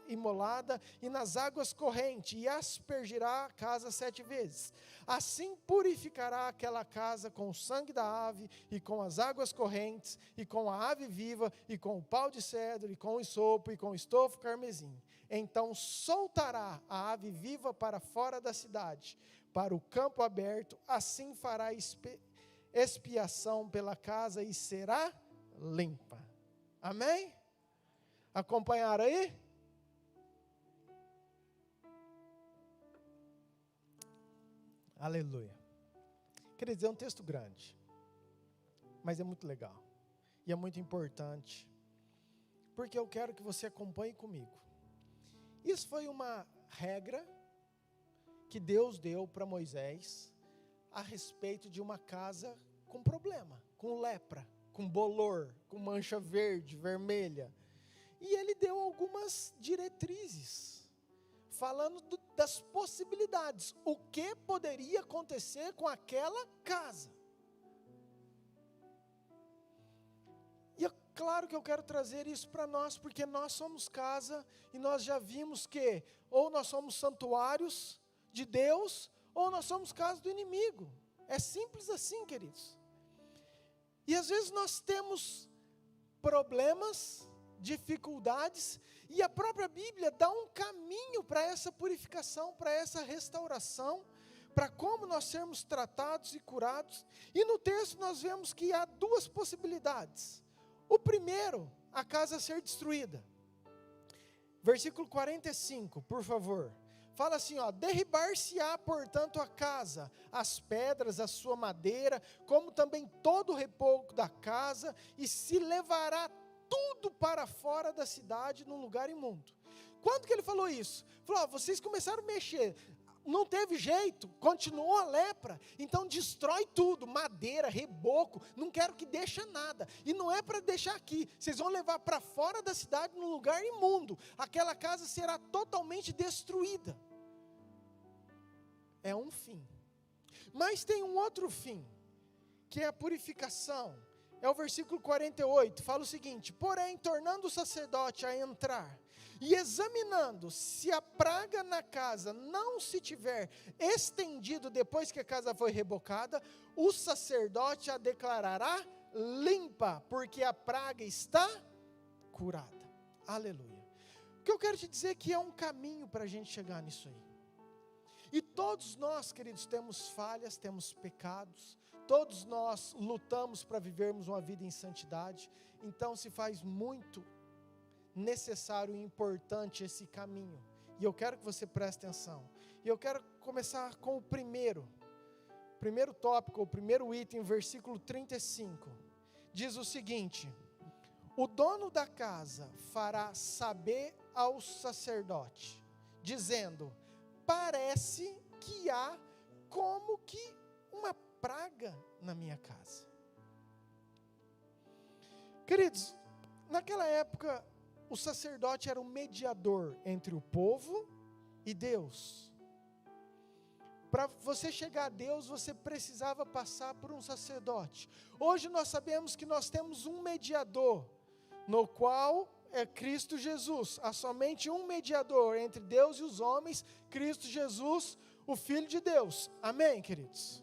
imolada e nas águas correntes, e aspergirá a casa 7 vezes. Assim purificará aquela casa com o sangue da ave, e com as águas correntes, e com a ave viva, e com o pau de cedro, e com o isopo, e com o estofo carmesim. Então soltará a ave viva para fora da cidade, para o campo aberto, assim fará expiação pela casa e será limpa. Amém? Acompanharam aí? Aleluia. Quer dizer, é um texto grande, mas é muito legal e é muito importante, porque eu quero que você acompanhe comigo. Isso foi uma regra que Deus deu para Moisés a respeito de uma casa com problema, com lepra, com bolor, com mancha verde, vermelha. E ele deu algumas diretrizes, falando das possibilidades, o que poderia acontecer com aquela casa. E eu claro que eu quero trazer isso para nós, porque nós somos casa e nós já vimos que ou nós somos santuários de Deus, ou nós somos casa do inimigo. É simples assim, queridos. E às vezes nós temos problemas, dificuldades, e a própria Bíblia dá um caminho para essa purificação, para essa restauração, para como nós sermos tratados e curados. E no texto nós vemos que há duas possibilidades. O primeiro, a casa ser destruída. Versículo 45, por favor. Fala assim, derribar-se-á, portanto, a casa, as pedras, a sua madeira, como também todo o repouso da casa, e se levará tudo para fora da cidade, num lugar imundo. Quando que ele falou isso? Falou, vocês começaram a mexer, não teve jeito, continuou a lepra, então destrói tudo, madeira, reboco, não quero que deixe nada, e não é para deixar aqui, vocês vão levar para fora da cidade, num lugar imundo, aquela casa será totalmente destruída. É um fim, mas tem um outro fim, que é a purificação. É o versículo 48, fala o seguinte: porém, tornando o sacerdote a entrar, e examinando se a praga na casa não se tiver estendido depois que a casa foi rebocada, o sacerdote a declarará limpa, porque a praga está curada. Aleluia. O que eu quero te dizer é que é um caminho para a gente chegar nisso aí. E todos nós, queridos, temos falhas, temos pecados, todos nós lutamos para vivermos uma vida em santidade, então se faz muito necessário e importante esse caminho, e eu quero que você preste atenção, e eu quero começar com o primeiro tópico, o primeiro item, versículo 35, diz o seguinte: o dono da casa fará saber ao sacerdote, dizendo, parece que há como que uma praga na minha casa. Queridos, naquela época, o sacerdote era o mediador entre o povo e Deus. Para você chegar a Deus, você precisava passar por um sacerdote. Hoje nós sabemos que nós temos um mediador, no qual é Cristo Jesus. Há somente um mediador entre Deus e os homens, Cristo Jesus, o Filho de Deus. Amém, queridos?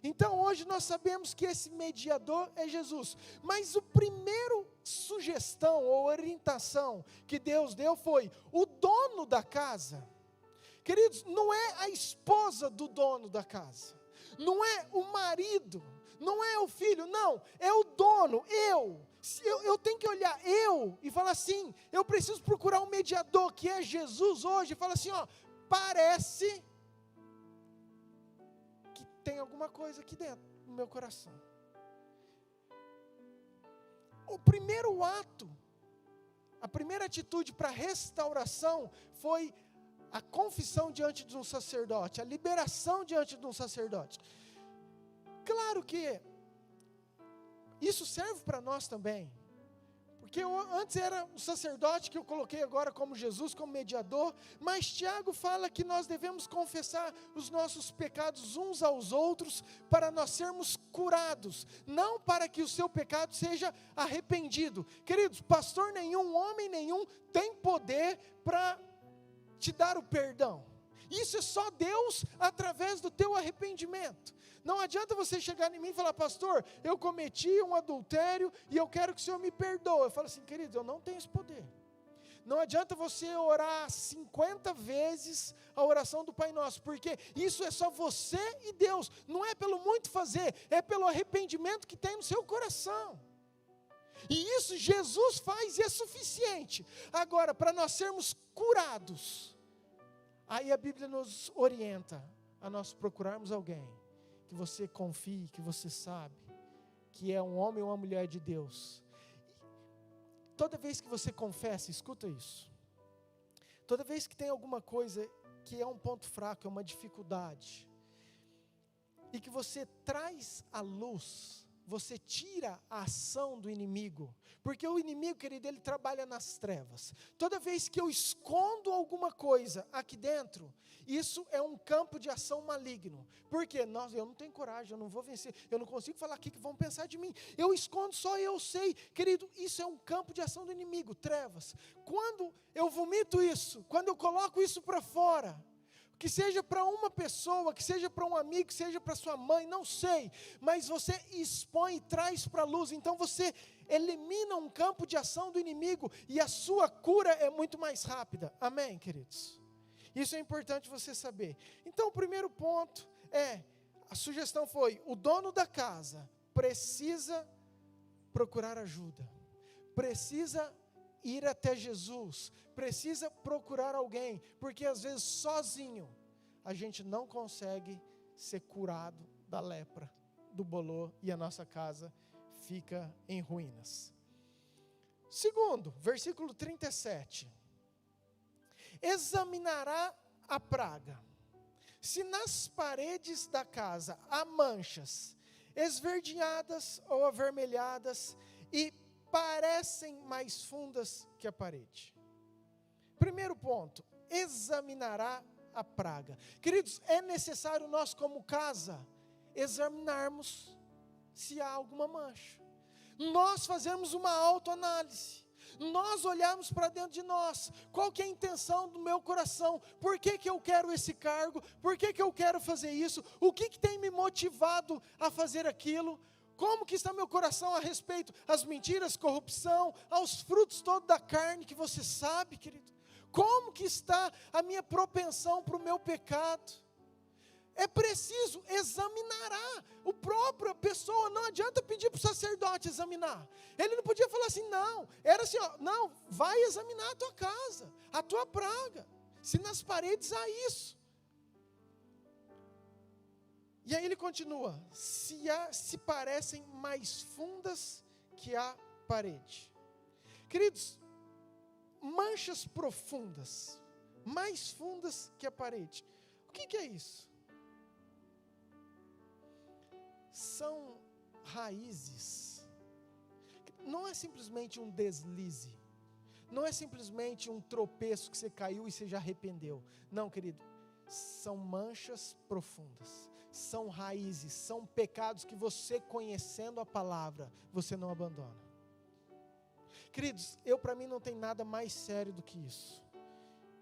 Então hoje nós sabemos que esse mediador é Jesus. Mas o primeiro sugestão ou orientação que Deus deu foi o dono da casa. Queridos, não é a esposa do dono da casa, não é o marido, não é o filho, não, é o dono, eu tenho que olhar e falar assim, eu preciso procurar um mediador que é Jesus hoje, e falar assim, parece que tem alguma coisa aqui dentro no meu coração. O primeiro ato, a primeira atitude para restauração foi a confissão diante de um sacerdote, a liberação diante de um sacerdote. Claro que isso serve para nós também, porque antes era o sacerdote que eu coloquei agora como Jesus, como mediador, mas Tiago fala que nós devemos confessar os nossos pecados uns aos outros, para nós sermos curados, não para que o seu pecado seja arrependido. Queridos, pastor nenhum, homem nenhum tem poder para te dar o perdão. Isso é só Deus através do teu arrependimento. Não adianta você chegar em mim e falar, pastor, eu cometi um adultério e eu quero que o Senhor me perdoe. Eu falo assim, querido, eu não tenho esse poder. Não adianta você orar 50 vezes a oração do Pai Nosso, porque isso é só você e Deus. Não é pelo muito fazer, é pelo arrependimento que tem no seu coração. E isso Jesus faz e é suficiente. Agora, para nós sermos curados, aí a Bíblia nos orienta a nós procurarmos alguém que você confie, que você sabe, que é um homem ou uma mulher de Deus. E toda vez que você confessa, escuta isso, toda vez que tem alguma coisa que é um ponto fraco, é uma dificuldade, e que você traz à luz, você tira a ação do inimigo, porque o inimigo, querido, ele trabalha nas trevas. Toda vez que eu escondo alguma coisa aqui dentro, isso é um campo de ação maligno. Por quê? Eu não tenho coragem, eu não vou vencer, eu não consigo falar o que vão pensar de mim. Eu escondo, só eu sei. Querido, isso é um campo de ação do inimigo, trevas. Quando eu vomito isso, quando eu coloco isso para fora, que seja para uma pessoa, que seja para um amigo, que seja para sua mãe, não sei, mas você expõe e traz para a luz, então você elimina um campo de ação do inimigo, e a sua cura é muito mais rápida, amém, queridos? Isso é importante você saber. Então o primeiro ponto a sugestão foi, o dono da casa precisa procurar ajuda, precisa ir até Jesus, precisa procurar alguém, porque às vezes sozinho a gente não consegue ser curado da lepra, do bolor, e a nossa casa fica em ruínas. Segundo, versículo 37, examinará a praga, se nas paredes da casa há manchas esverdinhadas ou avermelhadas e parecem mais fundas que a parede. Primeiro ponto, examinará a praga. Queridos, é necessário nós como casa examinarmos se há alguma mancha. Nós fazemos uma autoanálise. Nós olharmos para dentro de nós, qual que é a intenção do meu coração, por que eu quero esse cargo, por que eu quero fazer isso, o que tem me motivado a fazer aquilo, como que está meu coração a respeito às mentiras, corrupção, aos frutos todos da carne que você sabe, querido, como que está a minha propensão para o meu pecado. É preciso examinar a própria pessoa, não adianta pedir para o sacerdote examinar, ele não podia falar assim, não, era assim, não, vai examinar a tua casa, a tua praga, se nas paredes há isso. E aí ele continua, se parecem mais fundas que a parede. Queridos, manchas profundas, mais fundas que a parede, o que é isso? São raízes, não é simplesmente um deslize, não é simplesmente um tropeço que você caiu e você já arrependeu, não, querido, são manchas profundas, são raízes, são pecados que você, conhecendo a palavra, você não abandona. Queridos, para mim não tem nada mais sério do que isso,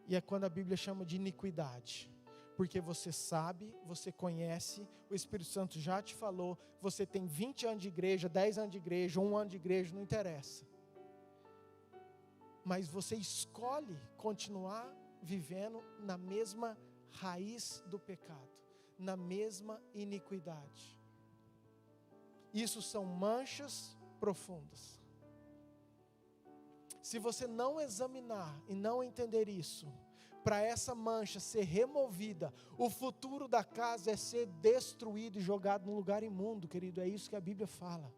e é quando a Bíblia chama de iniquidade, porque você sabe, você conhece, o Espírito Santo já te falou, você tem 20 anos de igreja, 10 anos de igreja, 1 ano de igreja, não interessa, mas você escolhe continuar vivendo na mesma raiz do pecado, na mesma iniquidade. Isso são manchas profundas. Se você não examinar e não entender isso, para essa mancha ser removida, o futuro da casa é ser destruído e jogado num lugar imundo, querido, é isso que a Bíblia fala.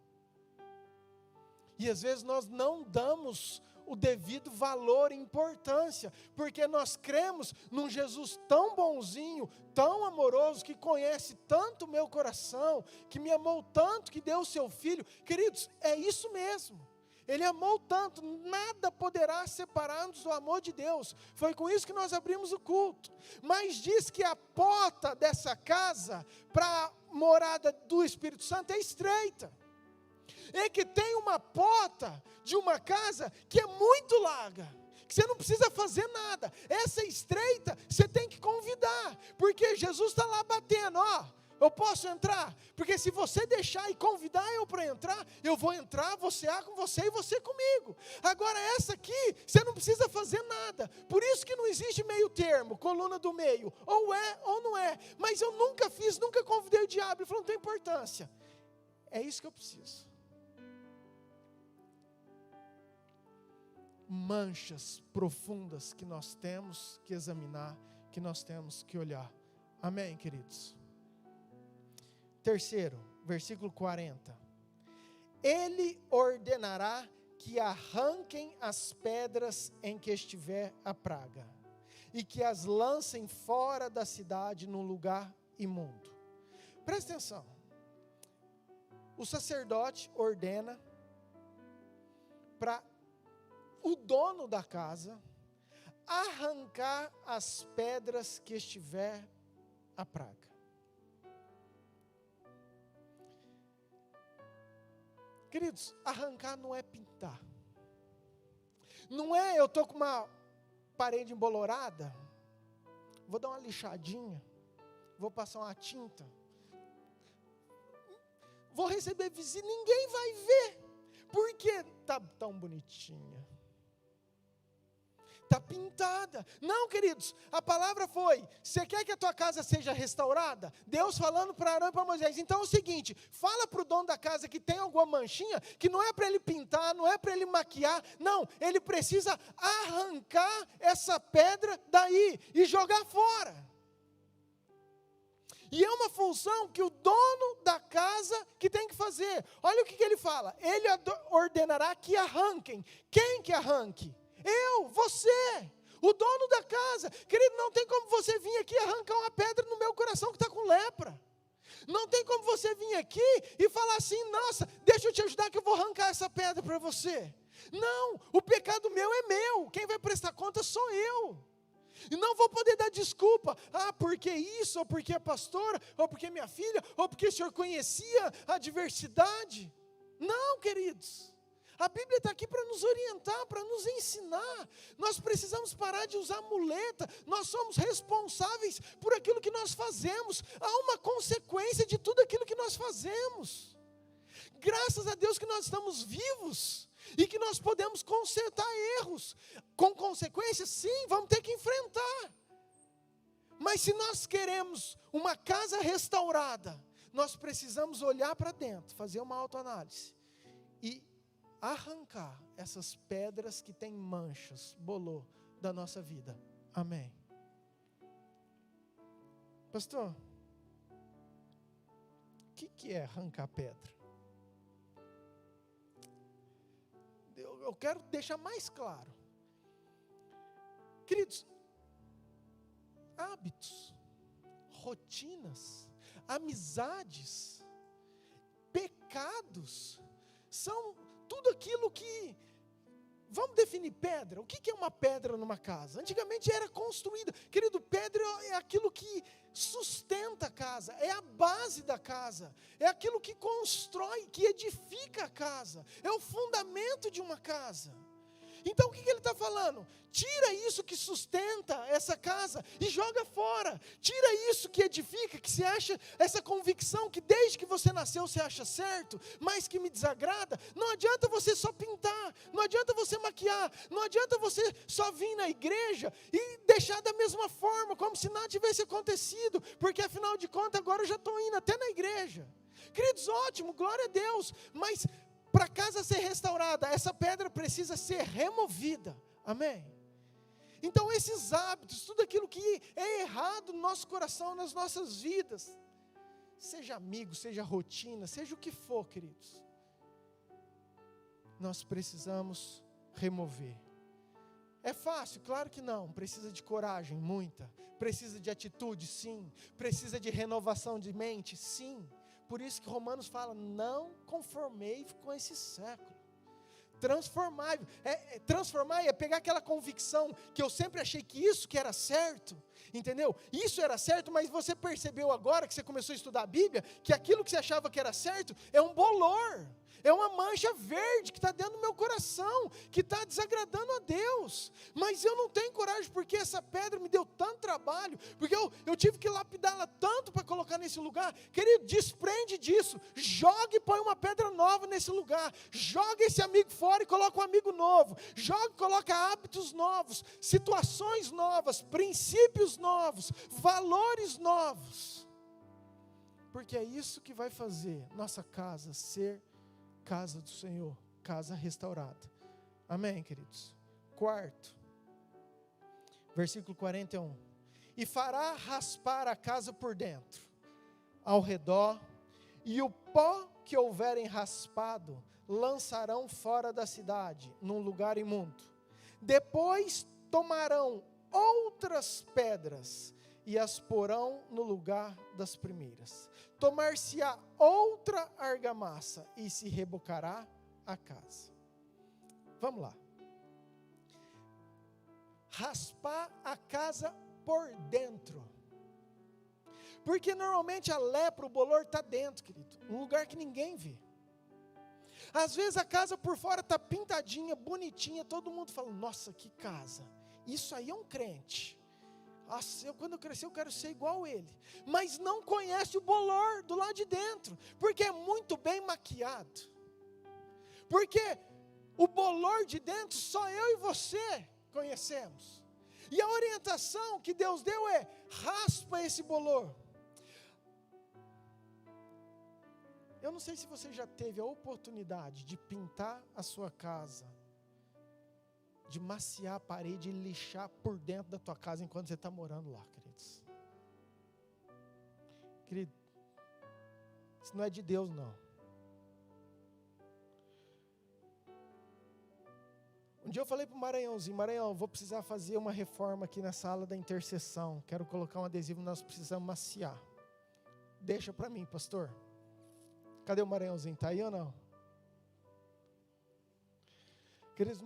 E às vezes nós não damos o devido valor e importância, porque nós cremos num Jesus tão bonzinho, tão amoroso, que conhece tanto o meu coração, que me amou tanto, que deu o seu Filho. Queridos, é isso mesmo. Ele amou tanto, nada poderá separar-nos do amor de Deus. Foi com isso que nós abrimos o culto. Mas diz que a porta dessa casa, para a morada do Espírito Santo, é estreita. É que tem uma porta de uma casa que é muito larga, que você não precisa fazer nada. Essa estreita, você tem que convidar, porque Jesus está lá batendo, eu posso entrar? Porque se você deixar e convidar eu para entrar, eu vou entrar, vou cear com você e você comigo. Agora essa aqui, você não precisa fazer nada. Por isso que não existe meio termo, coluna do meio. Ou é ou não é. Mas eu nunca fiz, nunca convidei o diabo. Ele falou, não tem importância. É isso que eu preciso. Manchas profundas que nós temos que examinar, que nós temos que olhar. Amém, queridos? Terceiro, versículo 40. Ele ordenará que arranquem as pedras em que estiver a praga, e que as lancem fora da cidade num lugar imundo. Presta atenção. o sacerdote ordena para o dono da casa arrancar as pedras que estiver a praga. Queridos, arrancar não é pintar. Não é eu estou com uma parede embolorada, vou dar uma lixadinha, vou passar uma tinta, vou receber visita, ninguém vai ver, porque está tão bonitinha, está pintada. Não, queridos, a palavra foi, você quer que a tua casa seja restaurada? Deus falando para Arão e para Moisés, então é o seguinte, fala para o dono da casa que tem alguma manchinha, que não é para ele pintar, não é para ele maquiar, não, ele precisa arrancar essa pedra daí e jogar fora. E é uma função que o dono da casa que tem que fazer. Olha o que ele fala, ele ordenará que arranquem. Quem que arranque? Eu, você, o dono da casa. Querido, não tem como você vir aqui arrancar uma pedra no meu coração que está com lepra. Não tem como você vir aqui e falar assim, nossa, deixa eu te ajudar que eu vou arrancar essa pedra para você. Não, o pecado meu é meu, quem vai prestar conta sou eu. E não vou poder dar desculpa, porque isso, ou porque é pastora, ou porque é minha filha, ou porque o senhor conhecia a diversidade. Não, queridos. A Bíblia está aqui para nos orientar, para nos ensinar. Nós precisamos parar de usar muleta. Nós somos responsáveis por aquilo que nós fazemos. Há uma consequência de tudo aquilo que nós fazemos. Graças a Deus que nós estamos vivos e que nós podemos consertar erros. Com consequências, sim, vamos ter que enfrentar. Mas se nós queremos uma casa restaurada, nós precisamos olhar para dentro, fazer uma autoanálise e arrancar essas pedras que têm manchas, bolô, da nossa vida. Amém. Pastor, o que é arrancar pedra? Eu quero deixar mais claro. Queridos, hábitos, rotinas, amizades, pecados, são tudo aquilo que, vamos definir pedra. O que é uma pedra numa casa? Antigamente era construída. Querido, pedra é aquilo que sustenta a casa, é a base da casa, é aquilo que constrói, que edifica a casa, é o fundamento de uma casa. Então o que ele está falando? Tira isso que sustenta essa casa e joga fora. Tira isso que edifica, que você acha, essa convicção que desde que você nasceu você acha certo, mas que me desagrada. Não adianta você só pintar, não adianta você maquiar, não adianta você só vir na igreja e deixar da mesma forma, como se nada tivesse acontecido, porque afinal de contas agora eu já estou indo até na igreja. Queridos, ótimo, glória a Deus, mas para a casa ser restaurada, essa pedra precisa ser removida. Amém? Então esses hábitos, tudo aquilo que é errado no nosso coração, nas nossas vidas, seja amigo, seja rotina, seja o que for, queridos, nós precisamos remover. É fácil? Claro que não. Precisa de coragem, muita. Precisa de atitude, sim. Precisa de renovação de mente, sim. Por isso que Romanos fala, não conformei com esse século. Transformar é pegar aquela convicção que eu sempre achei que isso que era certo, entendeu? Isso era certo, mas você percebeu agora que você começou a estudar a Bíblia, que aquilo que você achava que era certo é um bolor, é uma mancha verde que está dentro do meu coração, que está desagradando a Deus, mas eu não tenho coragem, porque essa pedra me deu tanto trabalho, porque eu tive que lapidá-la tanto para colocar nesse lugar. Querido, desprende disso, joga e põe uma pedra nova nesse lugar, joga esse amigo fora e coloca um amigo novo, joga e coloca hábitos novos, situações novas, princípios novos, valores novos, porque é isso que vai fazer nossa casa ser casa do Senhor, casa restaurada. Amém, queridos? Quarto, versículo 41. E fará raspar a casa por dentro, ao redor, e o pó que houverem raspado, lançarão fora da cidade, num lugar imundo. Depois tomarão outras pedras, e as porão no lugar das primeiras. Tomar-se-á outra argamassa, e se rebocará a casa. Vamos lá. Raspar a casa por dentro. Porque normalmente a lepra, o bolor está dentro, querido. Um lugar que ninguém vê. Às vezes a casa por fora está pintadinha, bonitinha, todo mundo fala, nossa, que casa. Isso aí é um crente. Nossa, quando eu crescer eu quero ser igual ele. Mas não conhece o bolor do lado de dentro. Porque é muito bem maquiado. Porque o bolor de dentro só eu e você conhecemos. E a orientação que Deus deu é, raspa esse bolor. Eu não sei se você já teve a oportunidade de pintar a sua casa, de maciar a parede e lixar por dentro da tua casa enquanto você está morando lá, queridos. Querido, isso não é de Deus, não. Um dia eu falei para o Maranhãozinho, Maranhão, vou precisar fazer uma reforma aqui na sala da intercessão, quero colocar um adesivo, nós precisamos maciar. Deixa para mim, pastor. Cadê o Maranhãozinho? Está aí ou não? Queridos, o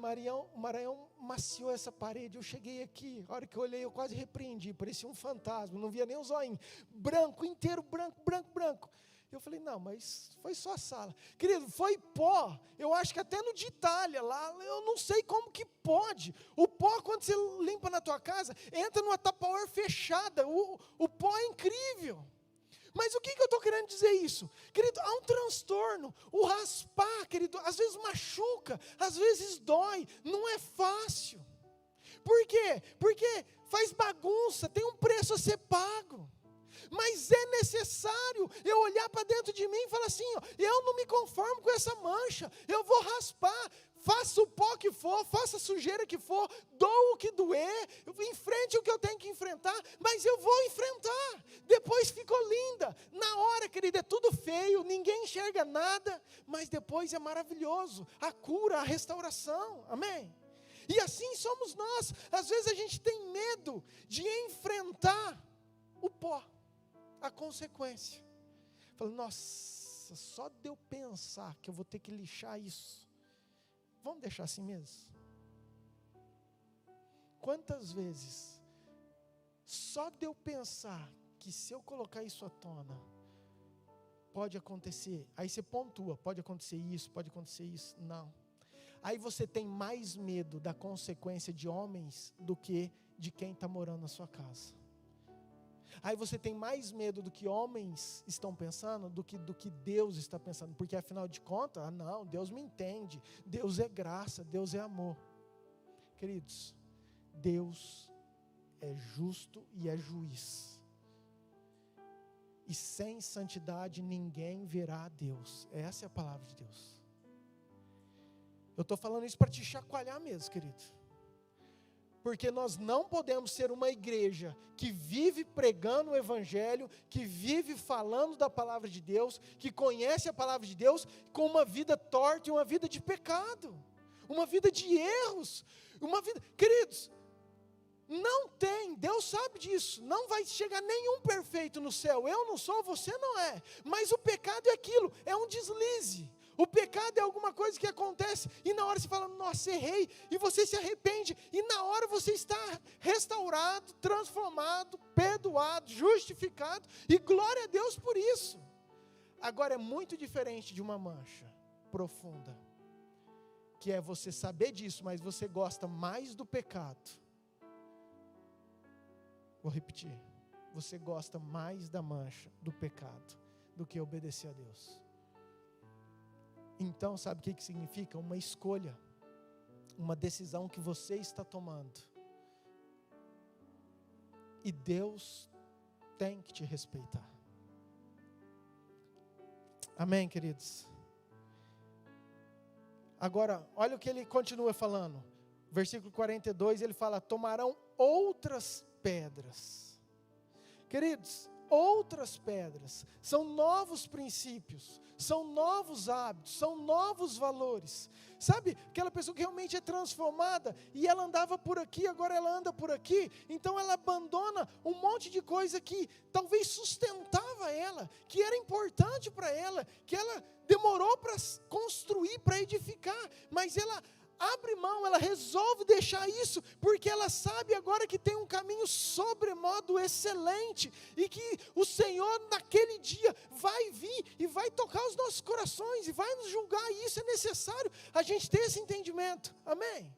Maranhão maciou essa parede. Eu cheguei aqui, a hora que eu olhei, eu quase repreendi. Parecia um fantasma, não via nem o zoinho. Branco, inteiro, branco, branco, branco. Eu falei, não, mas foi só a sala. Querido, foi pó. Eu acho que até no de Itália, lá, eu não sei como que pode. O pó, quando você limpa na tua casa, entra numa Tupperware fechada. O pó é incrível. Mas o que eu estou querendo dizer isso? Querido, há um transtorno. O raspar, querido, às vezes machuca, às vezes dói. Não é fácil. Por quê? Porque faz bagunça, tem um preço a ser pago. Mas é necessário eu olhar para dentro de mim e falar assim, ó, eu não me conformo com essa mancha, eu vou raspar. Faça o pó que for, faça a sujeira que for, doa o que doer, enfrente o que eu tenho que enfrentar, mas eu vou enfrentar. Depois ficou linda. Na hora, querida, é tudo feio, ninguém enxerga nada, mas depois é maravilhoso. A cura, a restauração. Amém? E assim somos nós. Às vezes a gente tem medo de enfrentar o pó, a consequência. Fala, nossa, só de eu pensar que eu vou ter que lixar isso. Vamos deixar assim mesmo? Quantas vezes, só de eu pensar que se eu colocar isso à tona, pode acontecer, aí você pontua, pode acontecer isso, não. Aí você tem mais medo da consequência de homens do que de quem está morando na sua casa. Aí você tem mais medo do que homens estão pensando do que Deus está pensando. Porque afinal de contas, não, Deus me entende. Deus é graça, Deus é amor. Queridos, Deus é justo e é juiz. E sem santidade ninguém verá a Deus. Essa é a palavra de Deus. Eu estou falando isso para te chacoalhar mesmo, querido. Porque nós não podemos ser uma igreja que vive pregando o Evangelho, que vive falando da palavra de Deus, que conhece a palavra de Deus, com uma vida torta e uma vida de pecado, uma vida de erros, uma vida... Queridos, não tem, Deus sabe disso, não vai chegar nenhum perfeito no céu, eu não sou, você não é, mas o pecado é aquilo, é um deslize. O pecado é alguma coisa que acontece e na hora você fala, nossa, errei, e você se arrepende, e na hora você está restaurado, transformado, perdoado, justificado, e glória a Deus por isso. Agora é muito diferente de uma mancha profunda, que é você saber disso, mas você gosta mais do pecado. Vou repetir, você gosta mais da mancha, do pecado, do que obedecer a Deus. Então, sabe o que significa? Uma escolha, uma decisão que você está tomando. E Deus tem que te respeitar. Amém, queridos? Agora, olha o que ele continua falando. Versículo 42, ele fala, tomarão outras pedras. Queridos, outras pedras, são novos princípios, são novos hábitos, são novos valores. Sabe, aquela pessoa que realmente é transformada, e ela andava por aqui, agora ela anda por aqui, então ela abandona um monte de coisa que talvez sustentava ela, que era importante para ela, que ela demorou para construir, para edificar, mas ela abre mão, ela resolve deixar isso, porque ela sabe agora que tem um caminho sobremodo excelente, e que o Senhor naquele dia vai vir, e vai tocar os nossos corações, e vai nos julgar, e isso é necessário, a gente ter esse entendimento, amém?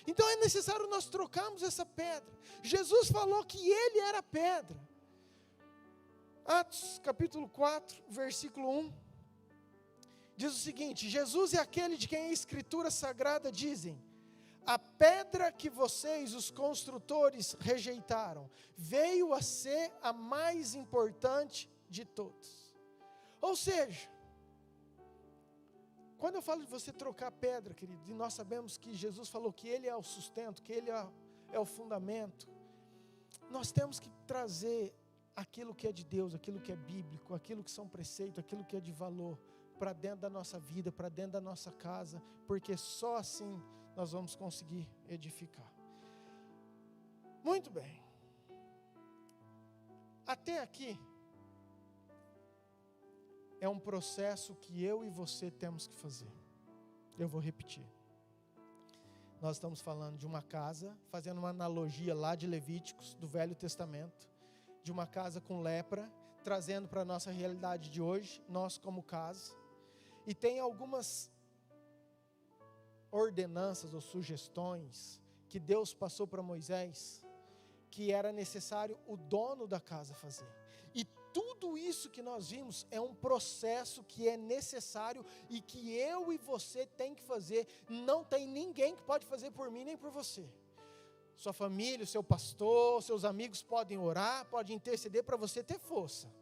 Então é necessário nós trocarmos essa pedra. Jesus falou que Ele era a pedra. Atos capítulo 4, versículo 1, diz o seguinte: Jesus é aquele de quem a Escritura Sagrada dizem: a pedra que vocês, os construtores, rejeitaram, veio a ser a mais importante de todos. Ou seja, quando eu falo de você trocar pedra, querido, e nós sabemos que Jesus falou que Ele é o sustento, que Ele é o fundamento, nós temos que trazer aquilo que é de Deus, aquilo que é bíblico, aquilo que são preceitos, aquilo que é de valor, para dentro da nossa vida, para dentro da nossa casa, porque só assim nós vamos conseguir edificar. Muito bem. Até aqui é um processo que eu e você temos que fazer. Eu vou repetir. Nós estamos falando de uma casa, fazendo uma analogia lá de Levíticos, do Velho Testamento, de uma casa com lepra, trazendo para a nossa realidade de hoje, nós como casa. E tem algumas ordenanças ou sugestões que Deus passou para Moisés, que era necessário o dono da casa fazer. E tudo isso que nós vimos é um processo que é necessário e que eu e você tem que fazer. Não tem ninguém que pode fazer por mim nem por você. Sua família, o seu pastor, seus amigos podem orar, podem interceder para você ter força.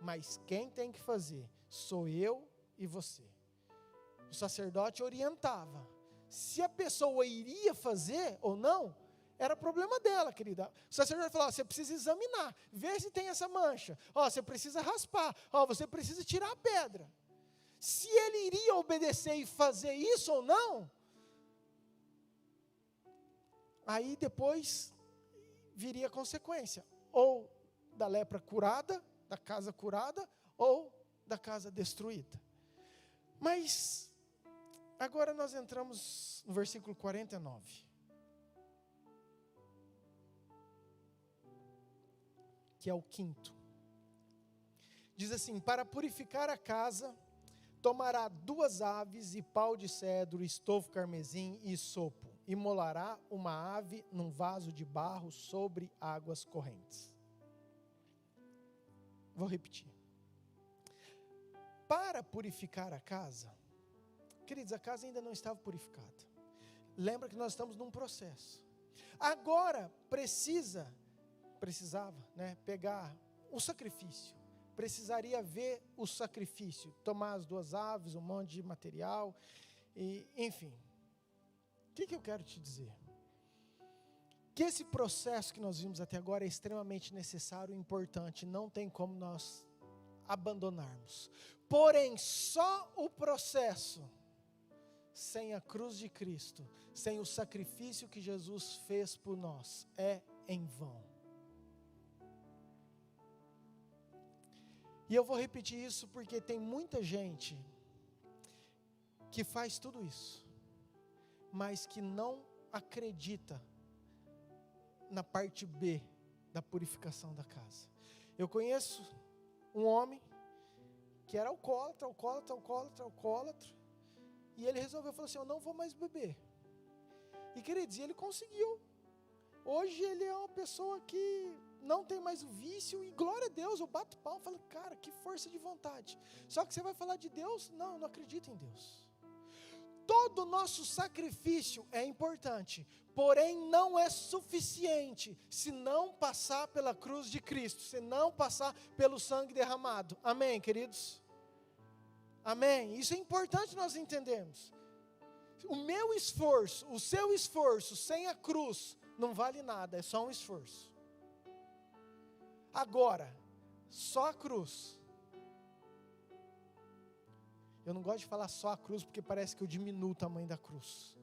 Mas quem tem que fazer sou eu e você. O sacerdote orientava. Se a pessoa iria fazer ou não, era problema dela, querida. O sacerdote falava: você precisa examinar, ver se tem essa mancha. Você precisa raspar. Você precisa tirar a pedra. Se ele iria obedecer e fazer isso ou não, aí depois viria a consequência. Ou da lepra curada, da casa curada, ou da casa destruída. Mas agora nós entramos no versículo 49. Que é o quinto. Diz assim: para purificar a casa, tomará 2 aves e pau de cedro, estofo carmesim e sopo. Imolará uma ave num vaso de barro sobre águas correntes. Vou repetir. Para purificar a casa, queridos, a casa ainda não estava purificada. Lembra que nós estamos num processo. Agora precisava, pegar o sacrifício. Precisaria ver o sacrifício, tomar as 2 aves, um monte de material, e, enfim. O que eu quero te dizer? Que esse processo que nós vimos até agora é extremamente necessário e importante, não tem como nós abandonarmos. Porém, só o processo, sem a cruz de Cristo, sem o sacrifício que Jesus fez por nós, é em vão. E eu vou repetir isso porque tem muita gente que faz tudo isso, mas que não acredita na parte B da purificação da casa. Eu conheço um homem que era alcoólatra, e ele resolveu, falou assim: eu não vou mais beber. E queridos, ele conseguiu. Hoje ele é uma pessoa que não tem mais o vício, e glória a Deus, eu bato palma, falo: cara, que força de vontade. Só que você vai falar de Deus? Não, eu não acredito em Deus. Todo o nosso sacrifício é importante, porém não é suficiente se não passar pela cruz de Cristo, se não passar pelo sangue derramado. Amém, queridos? Amém? Isso é importante nós entendermos. O meu esforço, o seu esforço sem a cruz não vale nada, é só um esforço. Agora, Só a cruz. Eu não gosto de falar só a cruz, porque parece que eu diminuo o tamanho da cruz.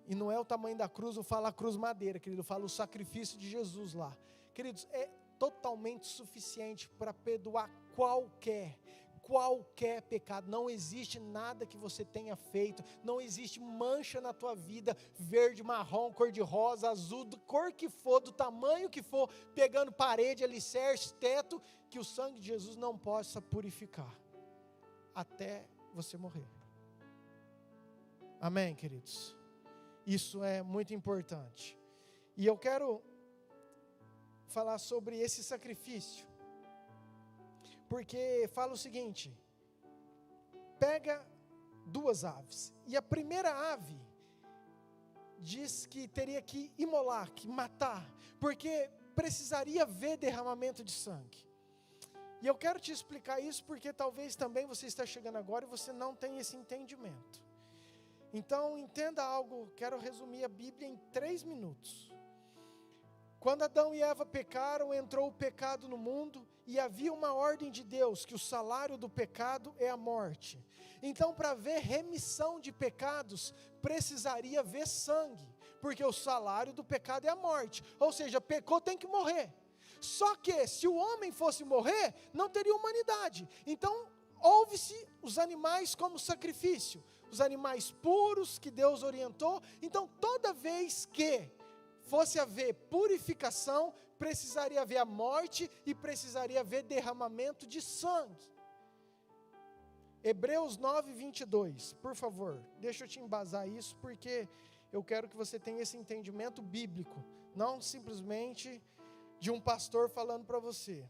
E não é o tamanho da cruz, eu falo a cruz madeira, querido, eu falo o sacrifício de Jesus lá. Queridos, é totalmente suficiente para perdoar qualquer pecado. Não existe nada que você tenha feito, não existe mancha na tua vida, verde, marrom, cor de rosa, azul, do cor que for, do tamanho que for, pegando parede, alicerce, teto, que o sangue de Jesus não possa purificar, até você morrer. Amém, queridos? Isso é muito importante. E eu quero falar sobre esse sacrifício, porque fala o seguinte: pega 2 aves, e a primeira ave diz que teria que imolar, que matar, porque precisaria haver derramamento de sangue. E eu quero te explicar isso, porque talvez também você está chegando agora e você não tem esse entendimento. Então entenda algo, quero resumir a Bíblia em 3 minutos. Quando Adão e Eva pecaram, entrou o pecado no mundo, e havia uma ordem de Deus, que o salário do pecado é a morte. Então, para haver remissão de pecados, precisaria haver sangue, porque o salário do pecado é a morte, ou seja, pecou, tem que morrer. Só que, se o homem fosse morrer, não teria humanidade. Então, houve-se os animais como sacrifício, os animais puros que Deus orientou. Então, toda vez que fosse haver purificação, precisaria haver a morte e precisaria haver derramamento de sangue. Hebreus 9, 22, por favor, deixa eu te embasar isso, porque eu quero que você tenha esse entendimento bíblico, não simplesmente de um pastor falando para você.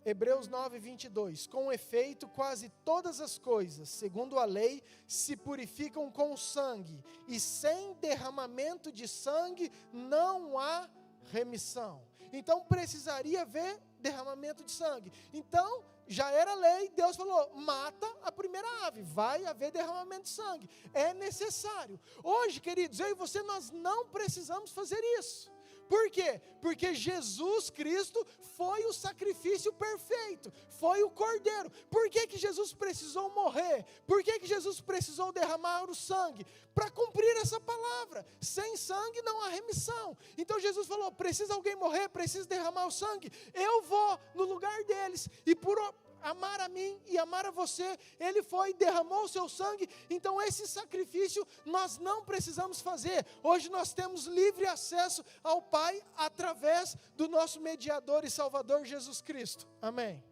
Hebreus 9, 22, com efeito, quase todas as coisas, segundo a lei, se purificam com sangue, e sem derramamento de sangue não há remissão. Então precisaria haver derramamento de sangue. Então, já era lei, Deus falou, mata a primeira ave, vai haver derramamento de sangue. É necessário. Hoje, queridos, eu e você, nós não precisamos fazer isso. Por quê? Porque Jesus Cristo foi o sacrifício perfeito, foi o Cordeiro. Por que que Jesus precisou morrer? Por que que Jesus precisou derramar o sangue? Para cumprir essa palavra. Sem sangue não há remissão. Então Jesus falou, precisa alguém morrer, precisa derramar o sangue, eu vou no lugar deles, e por amar a mim e amar a você, Ele foi e derramou o seu sangue. Então esse sacrifício nós não precisamos fazer. Hoje nós temos livre acesso ao Pai através do nosso mediador e Salvador Jesus Cristo. Amém.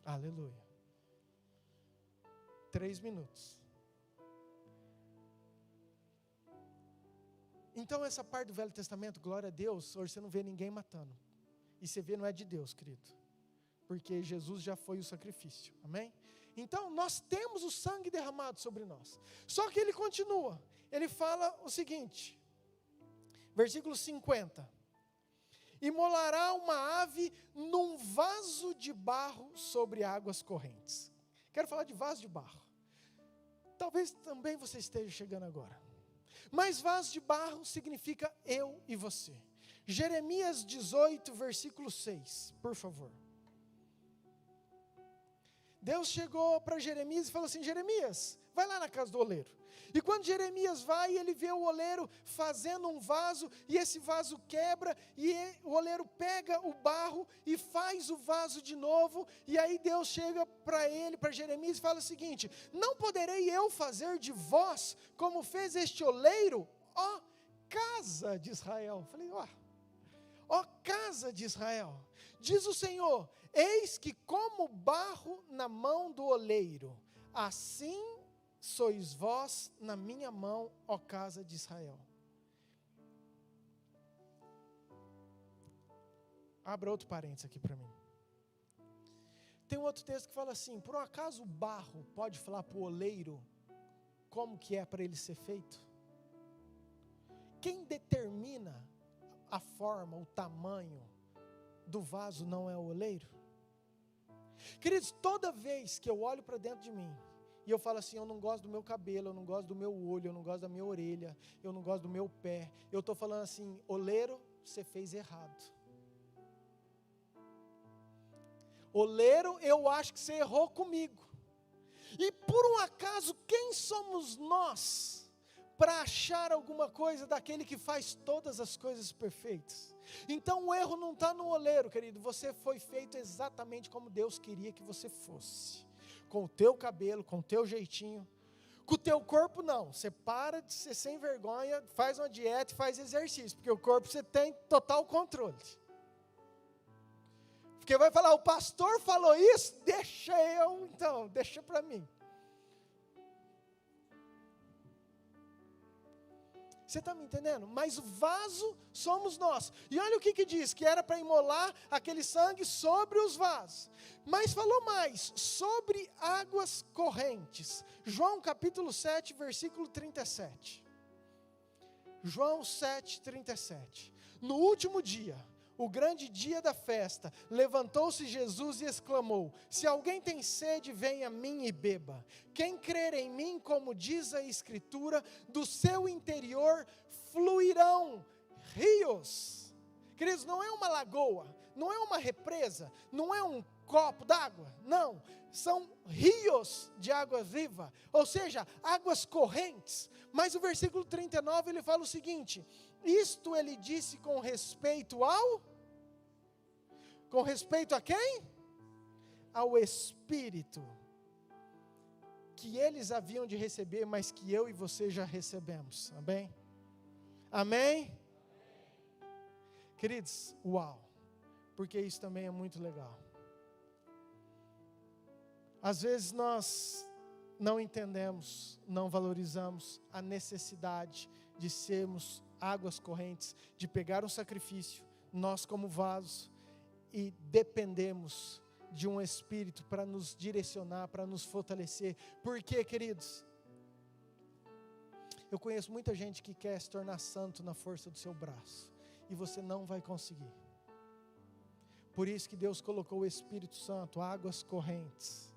Aleluia. 3 minutos. Então essa parte do Velho Testamento, glória a Deus, hoje você não vê ninguém matando. E você vê, não é de Deus, querido, porque Jesus já foi o sacrifício, amém? Então nós temos o sangue derramado sobre nós. Só que ele continua, ele fala o seguinte, versículo 50, imolará uma ave num vaso de barro sobre águas correntes. Quero falar de vaso de barro. Talvez também você esteja chegando agora, mas vaso de barro significa eu e você. Jeremias 18, versículo 6, por favor. Deus chegou para Jeremias e falou assim, Jeremias, vai lá na casa do oleiro. E quando Jeremias vai, ele vê o oleiro fazendo um vaso, e esse vaso quebra, e o oleiro pega o barro e faz o vaso de novo. E aí Deus chega para ele, para Jeremias, e fala o seguinte, não poderei eu fazer de vós como fez este oleiro, ó casa de Israel. Falei, ó casa de Israel, diz o Senhor, eis que como barro na mão do oleiro, assim sois vós na minha mão, ó casa de Israel. Abra outro parênteses aqui para mim. Tem um outro texto que fala assim, por um acaso o barro pode falar para o oleiro como que é para ele ser feito? Quem determina a forma, o tamanho do vaso não é o oleiro? Queridos, toda vez que eu olho para dentro de mim e eu falo assim, eu não gosto do meu cabelo, eu não gosto do meu olho, eu não gosto da minha orelha, eu não gosto do meu pé, eu estou falando assim, oleiro, você fez errado. oleiro, eu acho que você errou comigo. E por um acaso, quem somos nós para achar alguma coisa daquele que faz todas as coisas perfeitas? Então o erro não está no oleiro, querido. Você foi feito exatamente como Deus queria que você fosse. Com o teu cabelo, com o teu jeitinho. Com o teu corpo não. Você para de ser sem vergonha, faz uma dieta e faz exercício. Porque o corpo você tem total controle. Porque vai falar, o pastor falou isso, deixa eu então, deixa para mim. Você está me entendendo? Mas o vaso somos nós. E olha o que diz, que era para imolar aquele sangue sobre os vasos. Mas falou mais, sobre águas correntes. João capítulo 7, versículo 37. João 7, 37. No último dia, o grande dia da festa, levantou-se Jesus e exclamou: se alguém tem sede, venha a mim e beba. Quem crer em mim, como diz a Escritura, do seu interior fluirão rios. Queridos, não é uma lagoa, não é uma represa, não é um copo d'água, não. São rios de água viva, ou seja, águas correntes. Mas o versículo 39 ele fala o seguinte: isto ele disse com respeito ao... Com respeito a quem? Ao Espírito, que eles haviam de receber, mas que eu e você já recebemos. Amém? Amém? Queridos, uau, porque isso também é muito legal. Às vezes nós não entendemos, não valorizamos a necessidade de sermos águas correntes, de pegar um sacrifício, nós como vasos, e dependemos de um Espírito para nos direcionar, para nos fortalecer. Por quê, queridos? Eu conheço muita gente que quer se tornar santo na força do seu braço, e você não vai conseguir. Por isso que Deus colocou o Espírito Santo, águas correntes,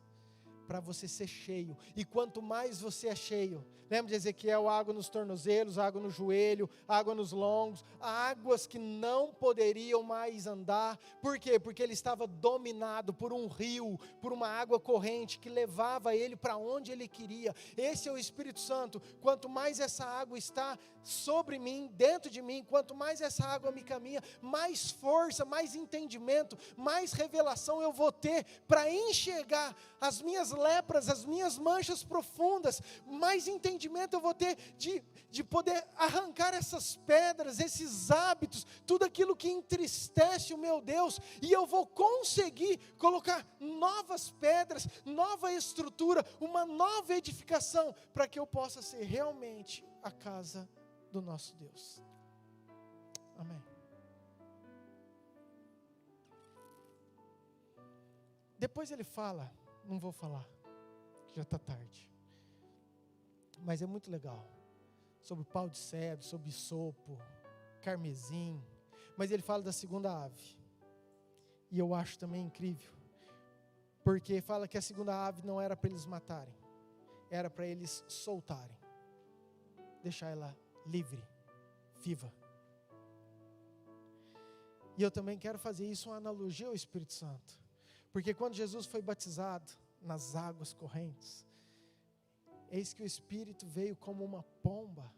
para você ser cheio. E quanto mais você é cheio, lembra de Ezequiel, água nos tornozelos, água no joelho, água nos lombos, águas que não poderiam mais andar. Por quê? Porque ele estava dominado por um rio, por uma água corrente que levava ele para onde ele queria. Esse é o Espírito Santo. Quanto mais essa água está sobre mim, dentro de mim, quanto mais essa água me caminha, mais força, mais entendimento, mais revelação eu vou ter para enxergar as minhas lepras, as minhas manchas profundas, mais entendimento eu vou ter de poder arrancar essas pedras, esses hábitos, tudo aquilo que entristece o meu Deus, e eu vou conseguir colocar novas pedras, nova estrutura, uma nova edificação, para que eu possa ser realmente a casa do nosso Deus. Amém. Depois ele fala, não vou falar, já está tarde, mas é muito legal, sobre pau de cedro, sobre sopo, carmesim, mas ele fala da segunda ave, e eu acho também incrível, porque fala que a segunda ave não era para eles matarem, era para eles soltarem, deixar ela livre, viva. E eu também quero fazer isso uma analogia ao Espírito Santo, porque quando Jesus foi batizado nas águas correntes, eis que o Espírito veio como uma pomba,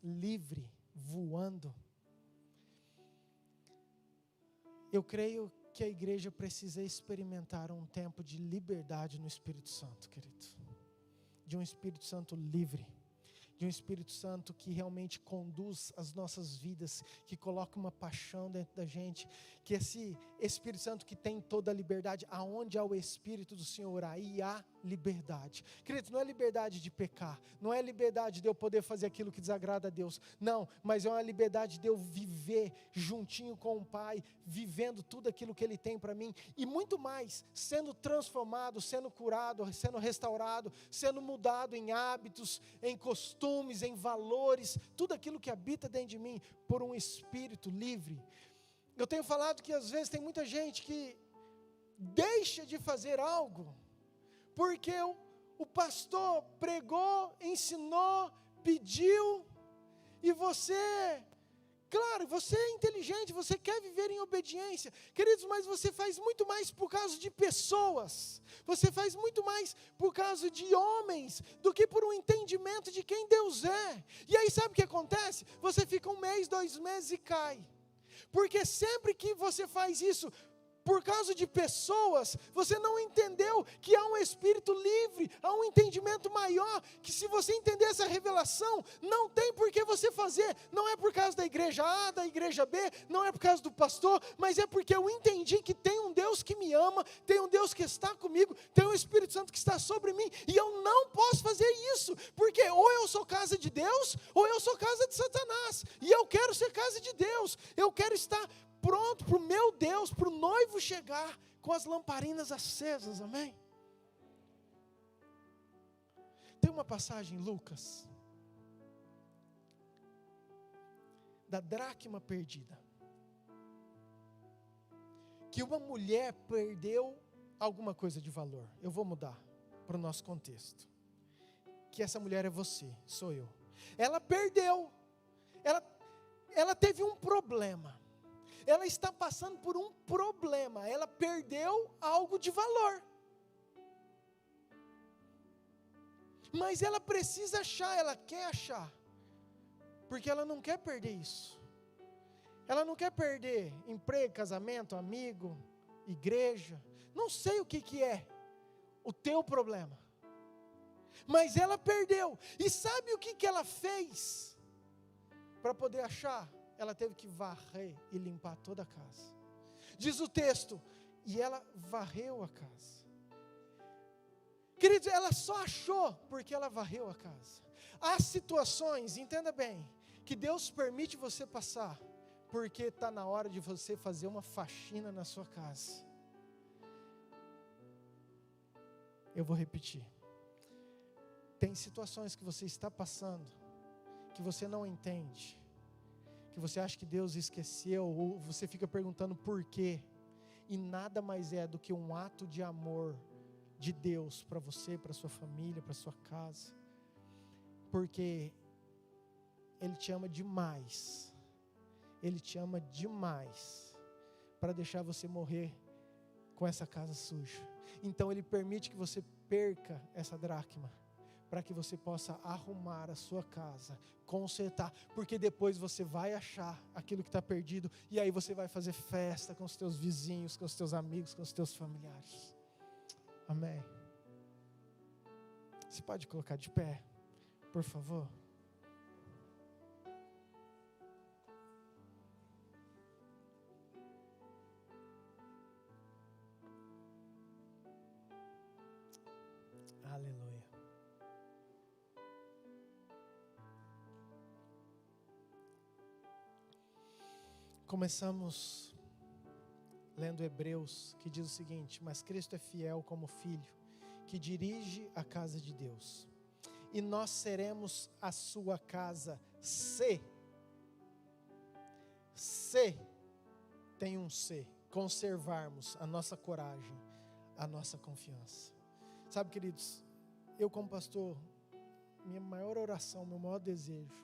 livre, voando. Eu creio que a igreja precisa experimentar um tempo de liberdade no Espírito Santo, querido, de um Espírito Santo livre, de um Espírito Santo que realmente conduz as nossas vidas, que coloca uma paixão dentro da gente, que esse Espírito Santo que tem toda a liberdade, aonde há o Espírito do Senhor, aí há liberdade. Queridos, não é liberdade de pecar, não é liberdade de eu poder fazer aquilo que desagrada a Deus, não, mas é uma liberdade de eu viver juntinho com o Pai, vivendo tudo aquilo que Ele tem para mim, e muito mais, sendo transformado, sendo curado, sendo restaurado, sendo mudado em hábitos, em costumes, em valores, tudo aquilo que habita dentro de mim, por um Espírito livre. Eu tenho falado que às vezes tem muita gente que deixa de fazer algo, porque o pastor pregou, ensinou, pediu, e você Claro, você é inteligente, você quer viver em obediência. Queridos, mas você faz muito mais por causa de pessoas. Você faz muito mais por causa de homens do que por um entendimento de quem Deus é. E aí sabe o que acontece? Você fica 1 mês, 2 meses e cai. Porque sempre que você faz isso por causa de pessoas, você não entendeu que há um espírito livre, há um entendimento maior, que se você entender essa revelação, não tem por que você fazer, não é por causa da igreja A, da igreja B, não é por causa do pastor, mas é porque eu entendi que tem um Deus que me ama, tem um Deus que está comigo, tem um Espírito Santo que está sobre mim, e eu não posso fazer isso, porque ou eu sou casa de Deus, ou eu sou casa de Satanás, e eu quero ser casa de Deus, eu quero estar pronto para o meu Deus, para o noivo chegar com as lamparinas acesas, amém? Tem uma passagem em Lucas, da dracma perdida, que uma mulher perdeu alguma coisa de valor. Eu vou mudar para o nosso contexto, que essa mulher é você, sou eu. Ela perdeu, ela teve um problema. Ela está passando por um problema, ela perdeu algo de valor. Mas ela precisa achar, ela quer achar, porque ela não quer perder isso. Ela não quer perder emprego, casamento, amigo, igreja, não sei o que é o teu problema. Mas ela perdeu, e sabe o que ela fez para poder achar? Ela teve que varrer e limpar toda a casa. Diz o texto, e ela varreu a casa. Queridos, ela só achou porque ela varreu a casa. Há situações, entenda bem, que Deus permite você passar, porque está na hora de você fazer uma faxina na sua casa. Eu vou repetir. Tem situações que você está passando, que você não entende, que você acha que Deus esqueceu, ou você fica perguntando por quê, e nada mais é do que um ato de amor de Deus para você, para sua família, para sua casa, porque Ele te ama demais, Ele te ama demais, para deixar você morrer com essa casa suja. Então Ele permite que você perca essa dracma, para que você possa arrumar a sua casa, consertar, porque depois você vai achar aquilo que está perdido, e aí você vai fazer festa com os teus vizinhos, com os teus amigos, com os teus familiares. Amém? Você pode colocar de pé, por favor? Aleluia. Começamos lendo Hebreus, que diz o seguinte: mas Cristo é fiel como filho, que dirige a casa de Deus, e nós seremos a sua casa, se tem um se, conservarmos a nossa coragem, a nossa confiança. Sabe, queridos, eu como pastor, minha maior oração, meu maior desejo,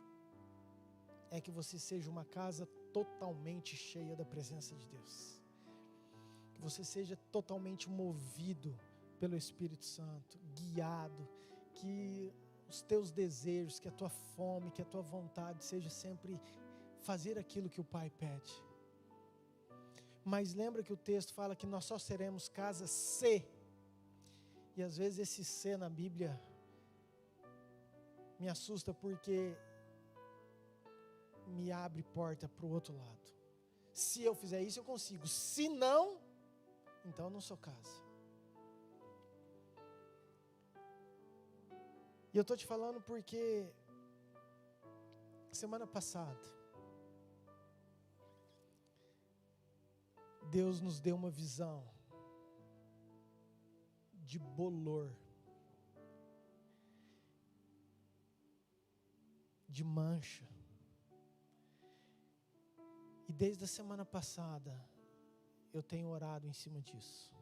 é que você seja uma casa totalmente cheia da presença de Deus, que você seja totalmente movido pelo Espírito Santo, guiado, que os teus desejos, que a tua fome, que a tua vontade seja sempre fazer aquilo que o Pai pede. Mas lembra que o texto fala que nós só seremos casa se, e às vezes esse se na Bíblia me assusta, porque me abre porta para o outro lado. Se eu fizer isso eu consigo, se não, então eu não sou casa. E eu estou te falando porque semana passada Deus nos deu uma visão de bolor, de mancha. E desde a semana passada eu tenho orado em cima disso.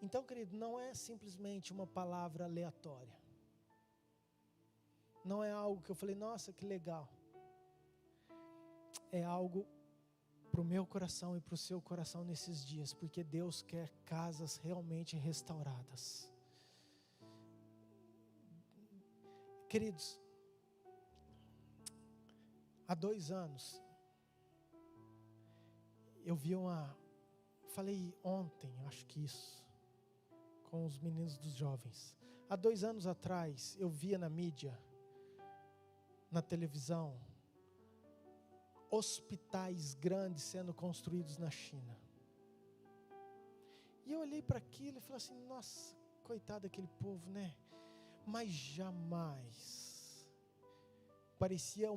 Então, querido, não é simplesmente uma palavra aleatória. Não é algo que eu falei, nossa, que legal. é algo para o meu coração e para o seu coração nesses dias, porque Deus quer casas realmente restauradas. Queridos, há 2 anos, eu vi falei ontem, acho que isso, com os meninos dos jovens. Há 2 anos atrás, eu via na mídia, na televisão, hospitais grandes sendo construídos na China. E eu olhei para aquilo e falei assim, nossa, coitado daquele povo, né? Mas jamais. Parecia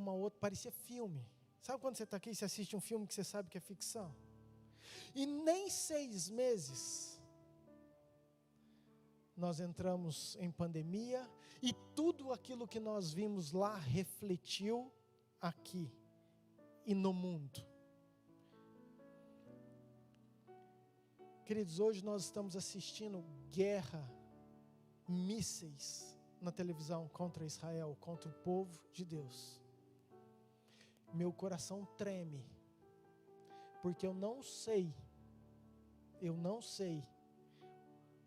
filme. Sabe quando você está aqui e você assiste um filme que você sabe que é ficção? E nem 6 meses, nós entramos em pandemia e tudo aquilo que nós vimos lá refletiu aqui e no mundo. Queridos, hoje nós estamos assistindo guerra, mísseis na televisão contra Israel, contra o povo de Deus. Meu coração treme, porque eu não sei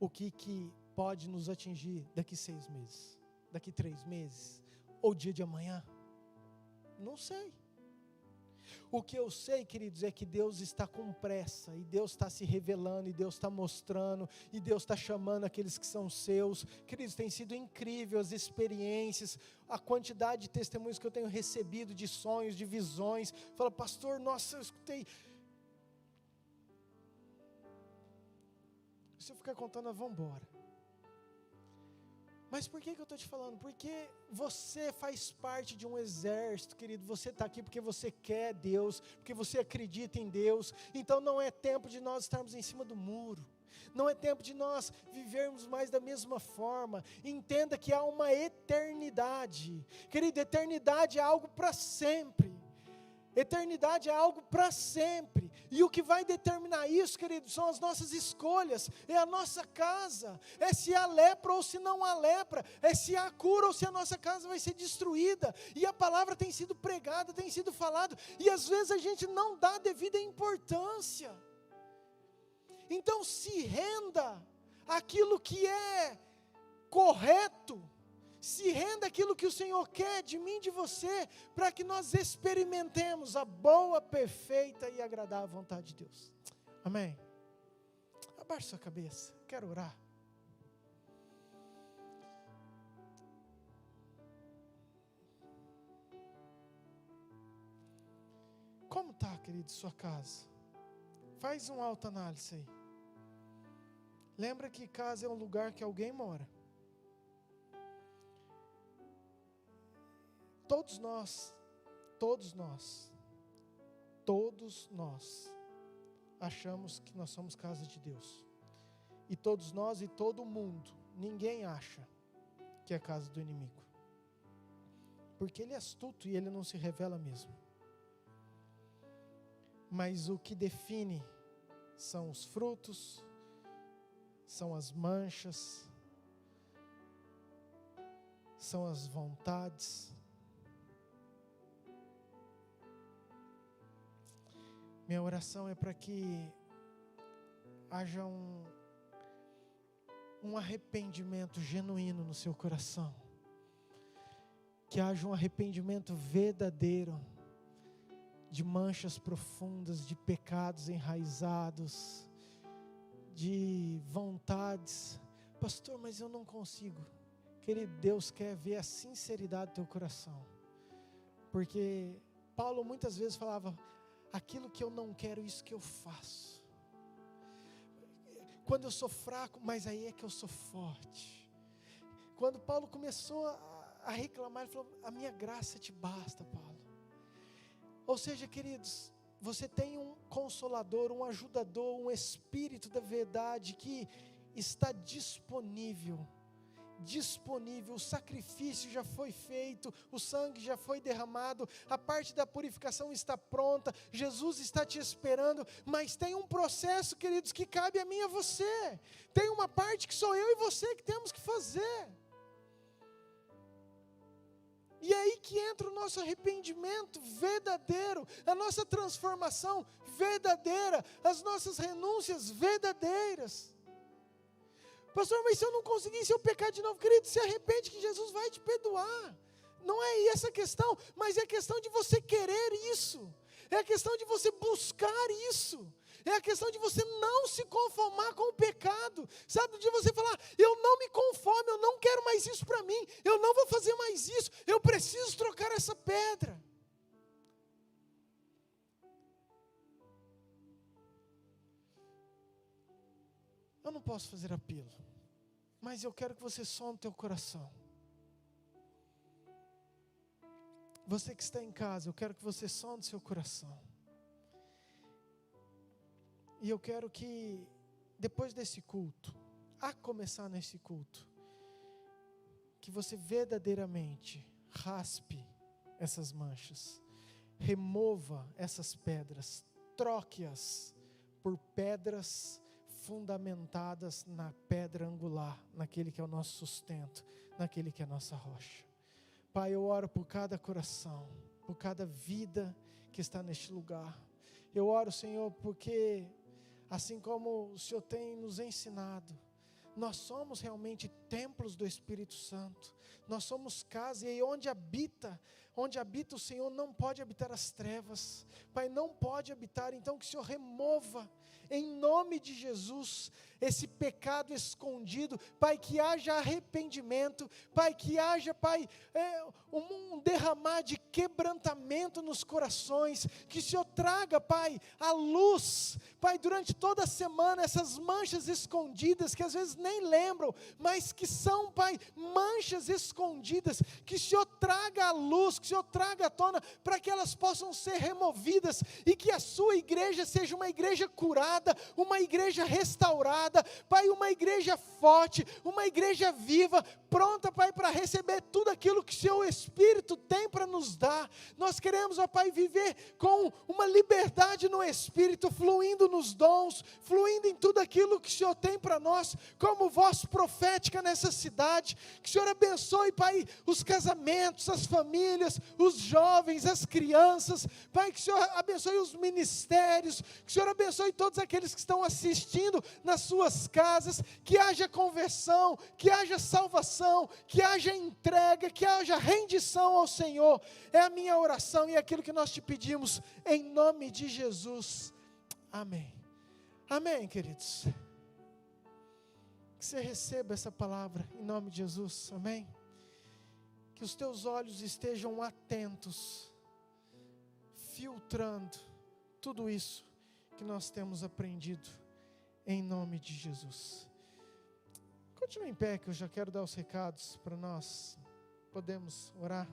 o que pode nos atingir daqui 6 meses, daqui 3 meses, ou dia de amanhã. Não sei. O que eu sei, queridos, é que Deus está com pressa, e Deus está se revelando, e Deus está mostrando, e Deus está chamando aqueles que são seus. Queridos, tem sido incrível as experiências, a quantidade de testemunhos que eu tenho recebido, de sonhos, de visões. Fala, pastor, nossa, eu escutei. Se eu ficar contando, vamos embora. Mas por que eu estou te falando? Porque você faz parte de um exército, querido. Você está aqui porque você quer Deus, porque você acredita em Deus. Então não é tempo de nós estarmos em cima do muro. Não é tempo de nós vivermos mais da mesma forma. Entenda que há uma eternidade. Querido, eternidade é algo para sempre. Eternidade é algo para sempre. E o que vai determinar isso, queridos, são as nossas escolhas. É a nossa casa. É se há lepra ou se não há lepra. É se há cura ou se a nossa casa vai ser destruída. E a palavra tem sido pregada, tem sido falado. E às vezes a gente não dá devida importância. Então se renda àquilo que é correto. Se renda aquilo que o Senhor quer de mim e de você, para que nós experimentemos a boa, perfeita e agradável vontade de Deus. Amém? Abaixe sua cabeça, quero orar. Como está, querido, sua casa? Faz uma autoanálise aí. Lembra que casa é um lugar que alguém mora. Todos nós achamos que nós somos casa de Deus. E todos nós e todo mundo, ninguém acha que é casa do inimigo. Porque ele é astuto e ele não se revela mesmo. Mas o que define são os frutos, são as manchas, são as vontades. Minha oração é para que haja um arrependimento genuíno no seu coração. Que haja um arrependimento verdadeiro de manchas profundas, de pecados enraizados, de vontades. Pastor, mas eu não consigo. Querido, Deus quer ver a sinceridade do teu coração. Porque Paulo muitas vezes falava, aquilo que eu não quero, isso que eu faço. Quando eu sou fraco, mas aí é que eu sou forte. Quando Paulo começou a reclamar, ele falou, a minha graça te basta, Paulo. Ou seja, queridos, você tem um consolador, um ajudador, um Espírito da verdade que está disponível, o sacrifício já foi feito, o sangue já foi derramado, a parte da purificação está pronta, Jesus está te esperando, mas tem um processo, queridos, que cabe a mim e a você, tem uma parte que sou eu e você que temos que fazer. E é aí aí que entra o nosso arrependimento verdadeiro, a nossa transformação verdadeira, as nossas renúncias verdadeiras. Pastor, mas se eu não conseguir, se eu pecar de novo, querido, se arrepende que Jesus vai te perdoar. Não é essa a questão, mas é a questão de você querer isso. É a questão de você buscar isso. É a questão de você não se conformar com o pecado. Sabe, de você falar, eu não me conformo, eu não quero mais isso para mim. Eu não vou fazer mais isso. Eu preciso trocar essa pedra. Eu não posso fazer apelo, mas eu quero que você sonde o teu coração. Você que está em casa, eu quero que você sonde seu coração. E eu quero que, depois desse culto, a começar nesse culto, que você verdadeiramente raspe essas manchas, remova essas pedras, troque-as por pedras fundamentadas na pedra angular, naquele que é o nosso sustento, naquele que é a nossa rocha. Pai, eu oro por cada coração, por cada vida que está neste lugar. Eu oro, Senhor, porque assim como o Senhor tem nos ensinado, nós somos realmente templos do Espírito Santo. Nós somos casa, e onde habita o Senhor não pode habitar as trevas. Pai, não pode habitar, então que o Senhor remova, em nome de Jesus, esse pecado escondido. Pai, que haja arrependimento. Pai, que haja, Pai, um derramar de quebrantamento nos corações. Que o Senhor traga, Pai, a luz, Pai, durante toda a semana, essas manchas escondidas, que às vezes nem lembram, mas que são, Pai, manchas escondidas. Que o Senhor traga a luz, que o Senhor traga à tona, para que elas possam ser removidas, e que a sua igreja seja uma igreja curada, uma igreja restaurada, Pai, uma igreja forte, uma igreja viva, pronta, Pai, para receber tudo aquilo que o Seu Espírito tem para nos dar. Nós queremos, ó Pai, viver com uma liberdade no Espírito, fluindo nos dons, fluindo em tudo aquilo que o Senhor tem para nós, como voz profética nessa cidade. Que o Senhor abençoe, Pai, os casamentos, as famílias, os jovens, as crianças, Pai, que o Senhor abençoe os ministérios, que o Senhor abençoe todos aqueles que estão assistindo nas suas casas, que haja conversão, que haja salvação, que haja entrega, que haja rendição ao Senhor. É a minha oração e é aquilo que nós te pedimos, em nome de Jesus. Amém. Amém, queridos. Que você receba essa palavra em nome de Jesus. Amém. Que os teus olhos estejam atentos, filtrando tudo isso que nós temos aprendido, em nome de Jesus. Continue em pé, que eu já quero dar os recados para nós. Podemos orar.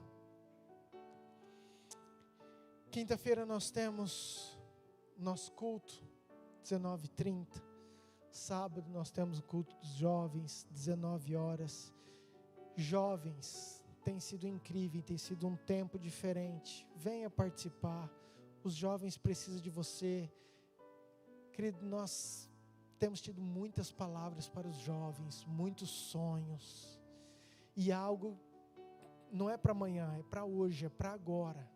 Quinta-feira nós temos nosso culto, 19h30. Sábado nós temos o culto dos jovens, 19 horas. Jovens, tem sido incrível, tem sido um tempo diferente. Venha participar. Os jovens precisam de você. Querido, nós temos tido muitas palavras para os jovens, muitos sonhos. E algo não é para amanhã, é para hoje, é para agora.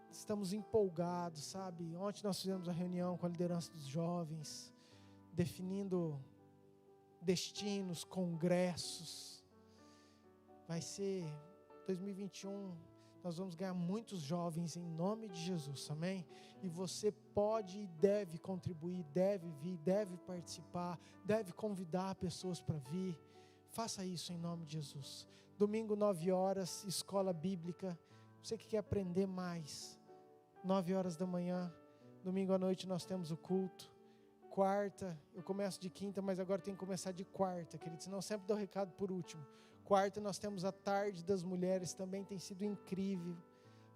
Estamos empolgados, sabe? Ontem nós fizemos uma reunião com a liderança dos jovens, definindo destinos, congressos. Vai ser 2021, nós vamos ganhar muitos jovens em nome de Jesus, amém? E você pode e deve contribuir, deve vir, deve participar, deve convidar pessoas para vir. Faça isso em nome de Jesus. Domingo, 9 horas, escola bíblica. Você que quer aprender mais, 9 horas da manhã. Domingo à noite nós temos o culto. Quarta, eu começo de quinta, mas agora tem que começar de quarta, querido, senão eu sempre dou o recado por último. Quarta nós temos a tarde das mulheres, também tem sido incrível.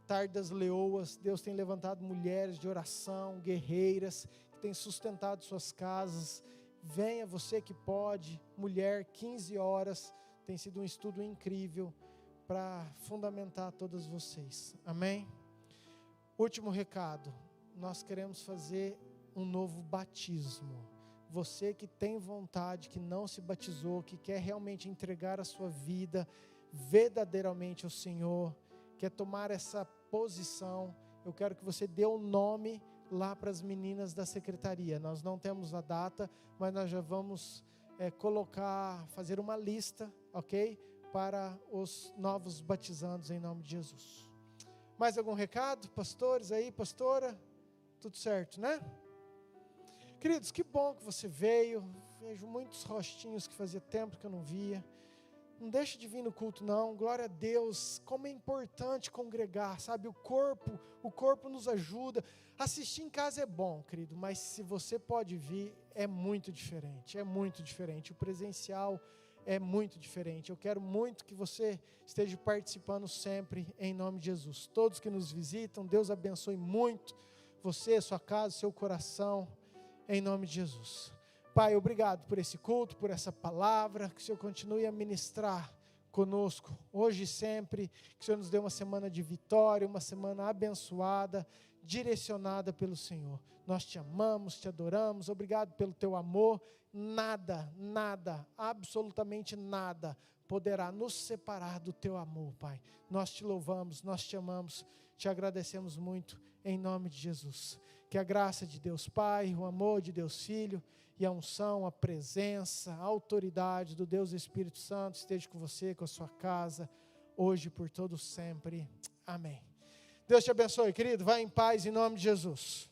Tarde das leoas, Deus tem levantado mulheres de oração, guerreiras, que têm sustentado suas casas. Venha você que pode, mulher, 15 horas, tem sido um estudo incrível para fundamentar todas vocês, amém? Último recado, nós queremos fazer um novo batismo. Você que tem vontade, que não se batizou, que quer realmente entregar a sua vida verdadeiramente ao Senhor, quer tomar essa posição, eu quero que você dê o nome lá para as meninas da secretaria. Nós não temos a data, mas nós já vamos fazer uma lista, ok? Para os novos batizandos em nome de Jesus. Mais algum recado, pastores aí, pastora? Tudo certo, né? Queridos, que bom que você veio. Vejo muitos rostinhos que fazia tempo que eu não via. Não deixe de vir no culto não, glória a Deus, como é importante congregar, sabe, o corpo nos ajuda, assistir em casa é bom, querido, mas se você pode vir, é muito diferente, o presencial é muito diferente, eu quero muito que você esteja participando sempre, em nome de Jesus, todos que nos visitam, Deus abençoe muito você, sua casa, seu coração, em nome de Jesus. Pai, obrigado por esse culto, por essa palavra, que o Senhor continue a ministrar conosco, hoje e sempre, que o Senhor nos dê uma semana de vitória, uma semana abençoada, direcionada pelo Senhor. Nós te amamos, te adoramos, obrigado pelo teu amor, nada, absolutamente nada, poderá nos separar do teu amor, Pai. Nós te louvamos, nós te amamos, te agradecemos muito, em nome de Jesus. Que a graça de Deus Pai, o amor de Deus Filho, e a unção, a presença, a autoridade do Deus Espírito Santo esteja com você, com a sua casa, hoje e por todo sempre. Amém. Deus te abençoe, querido. Vai em paz em nome de Jesus.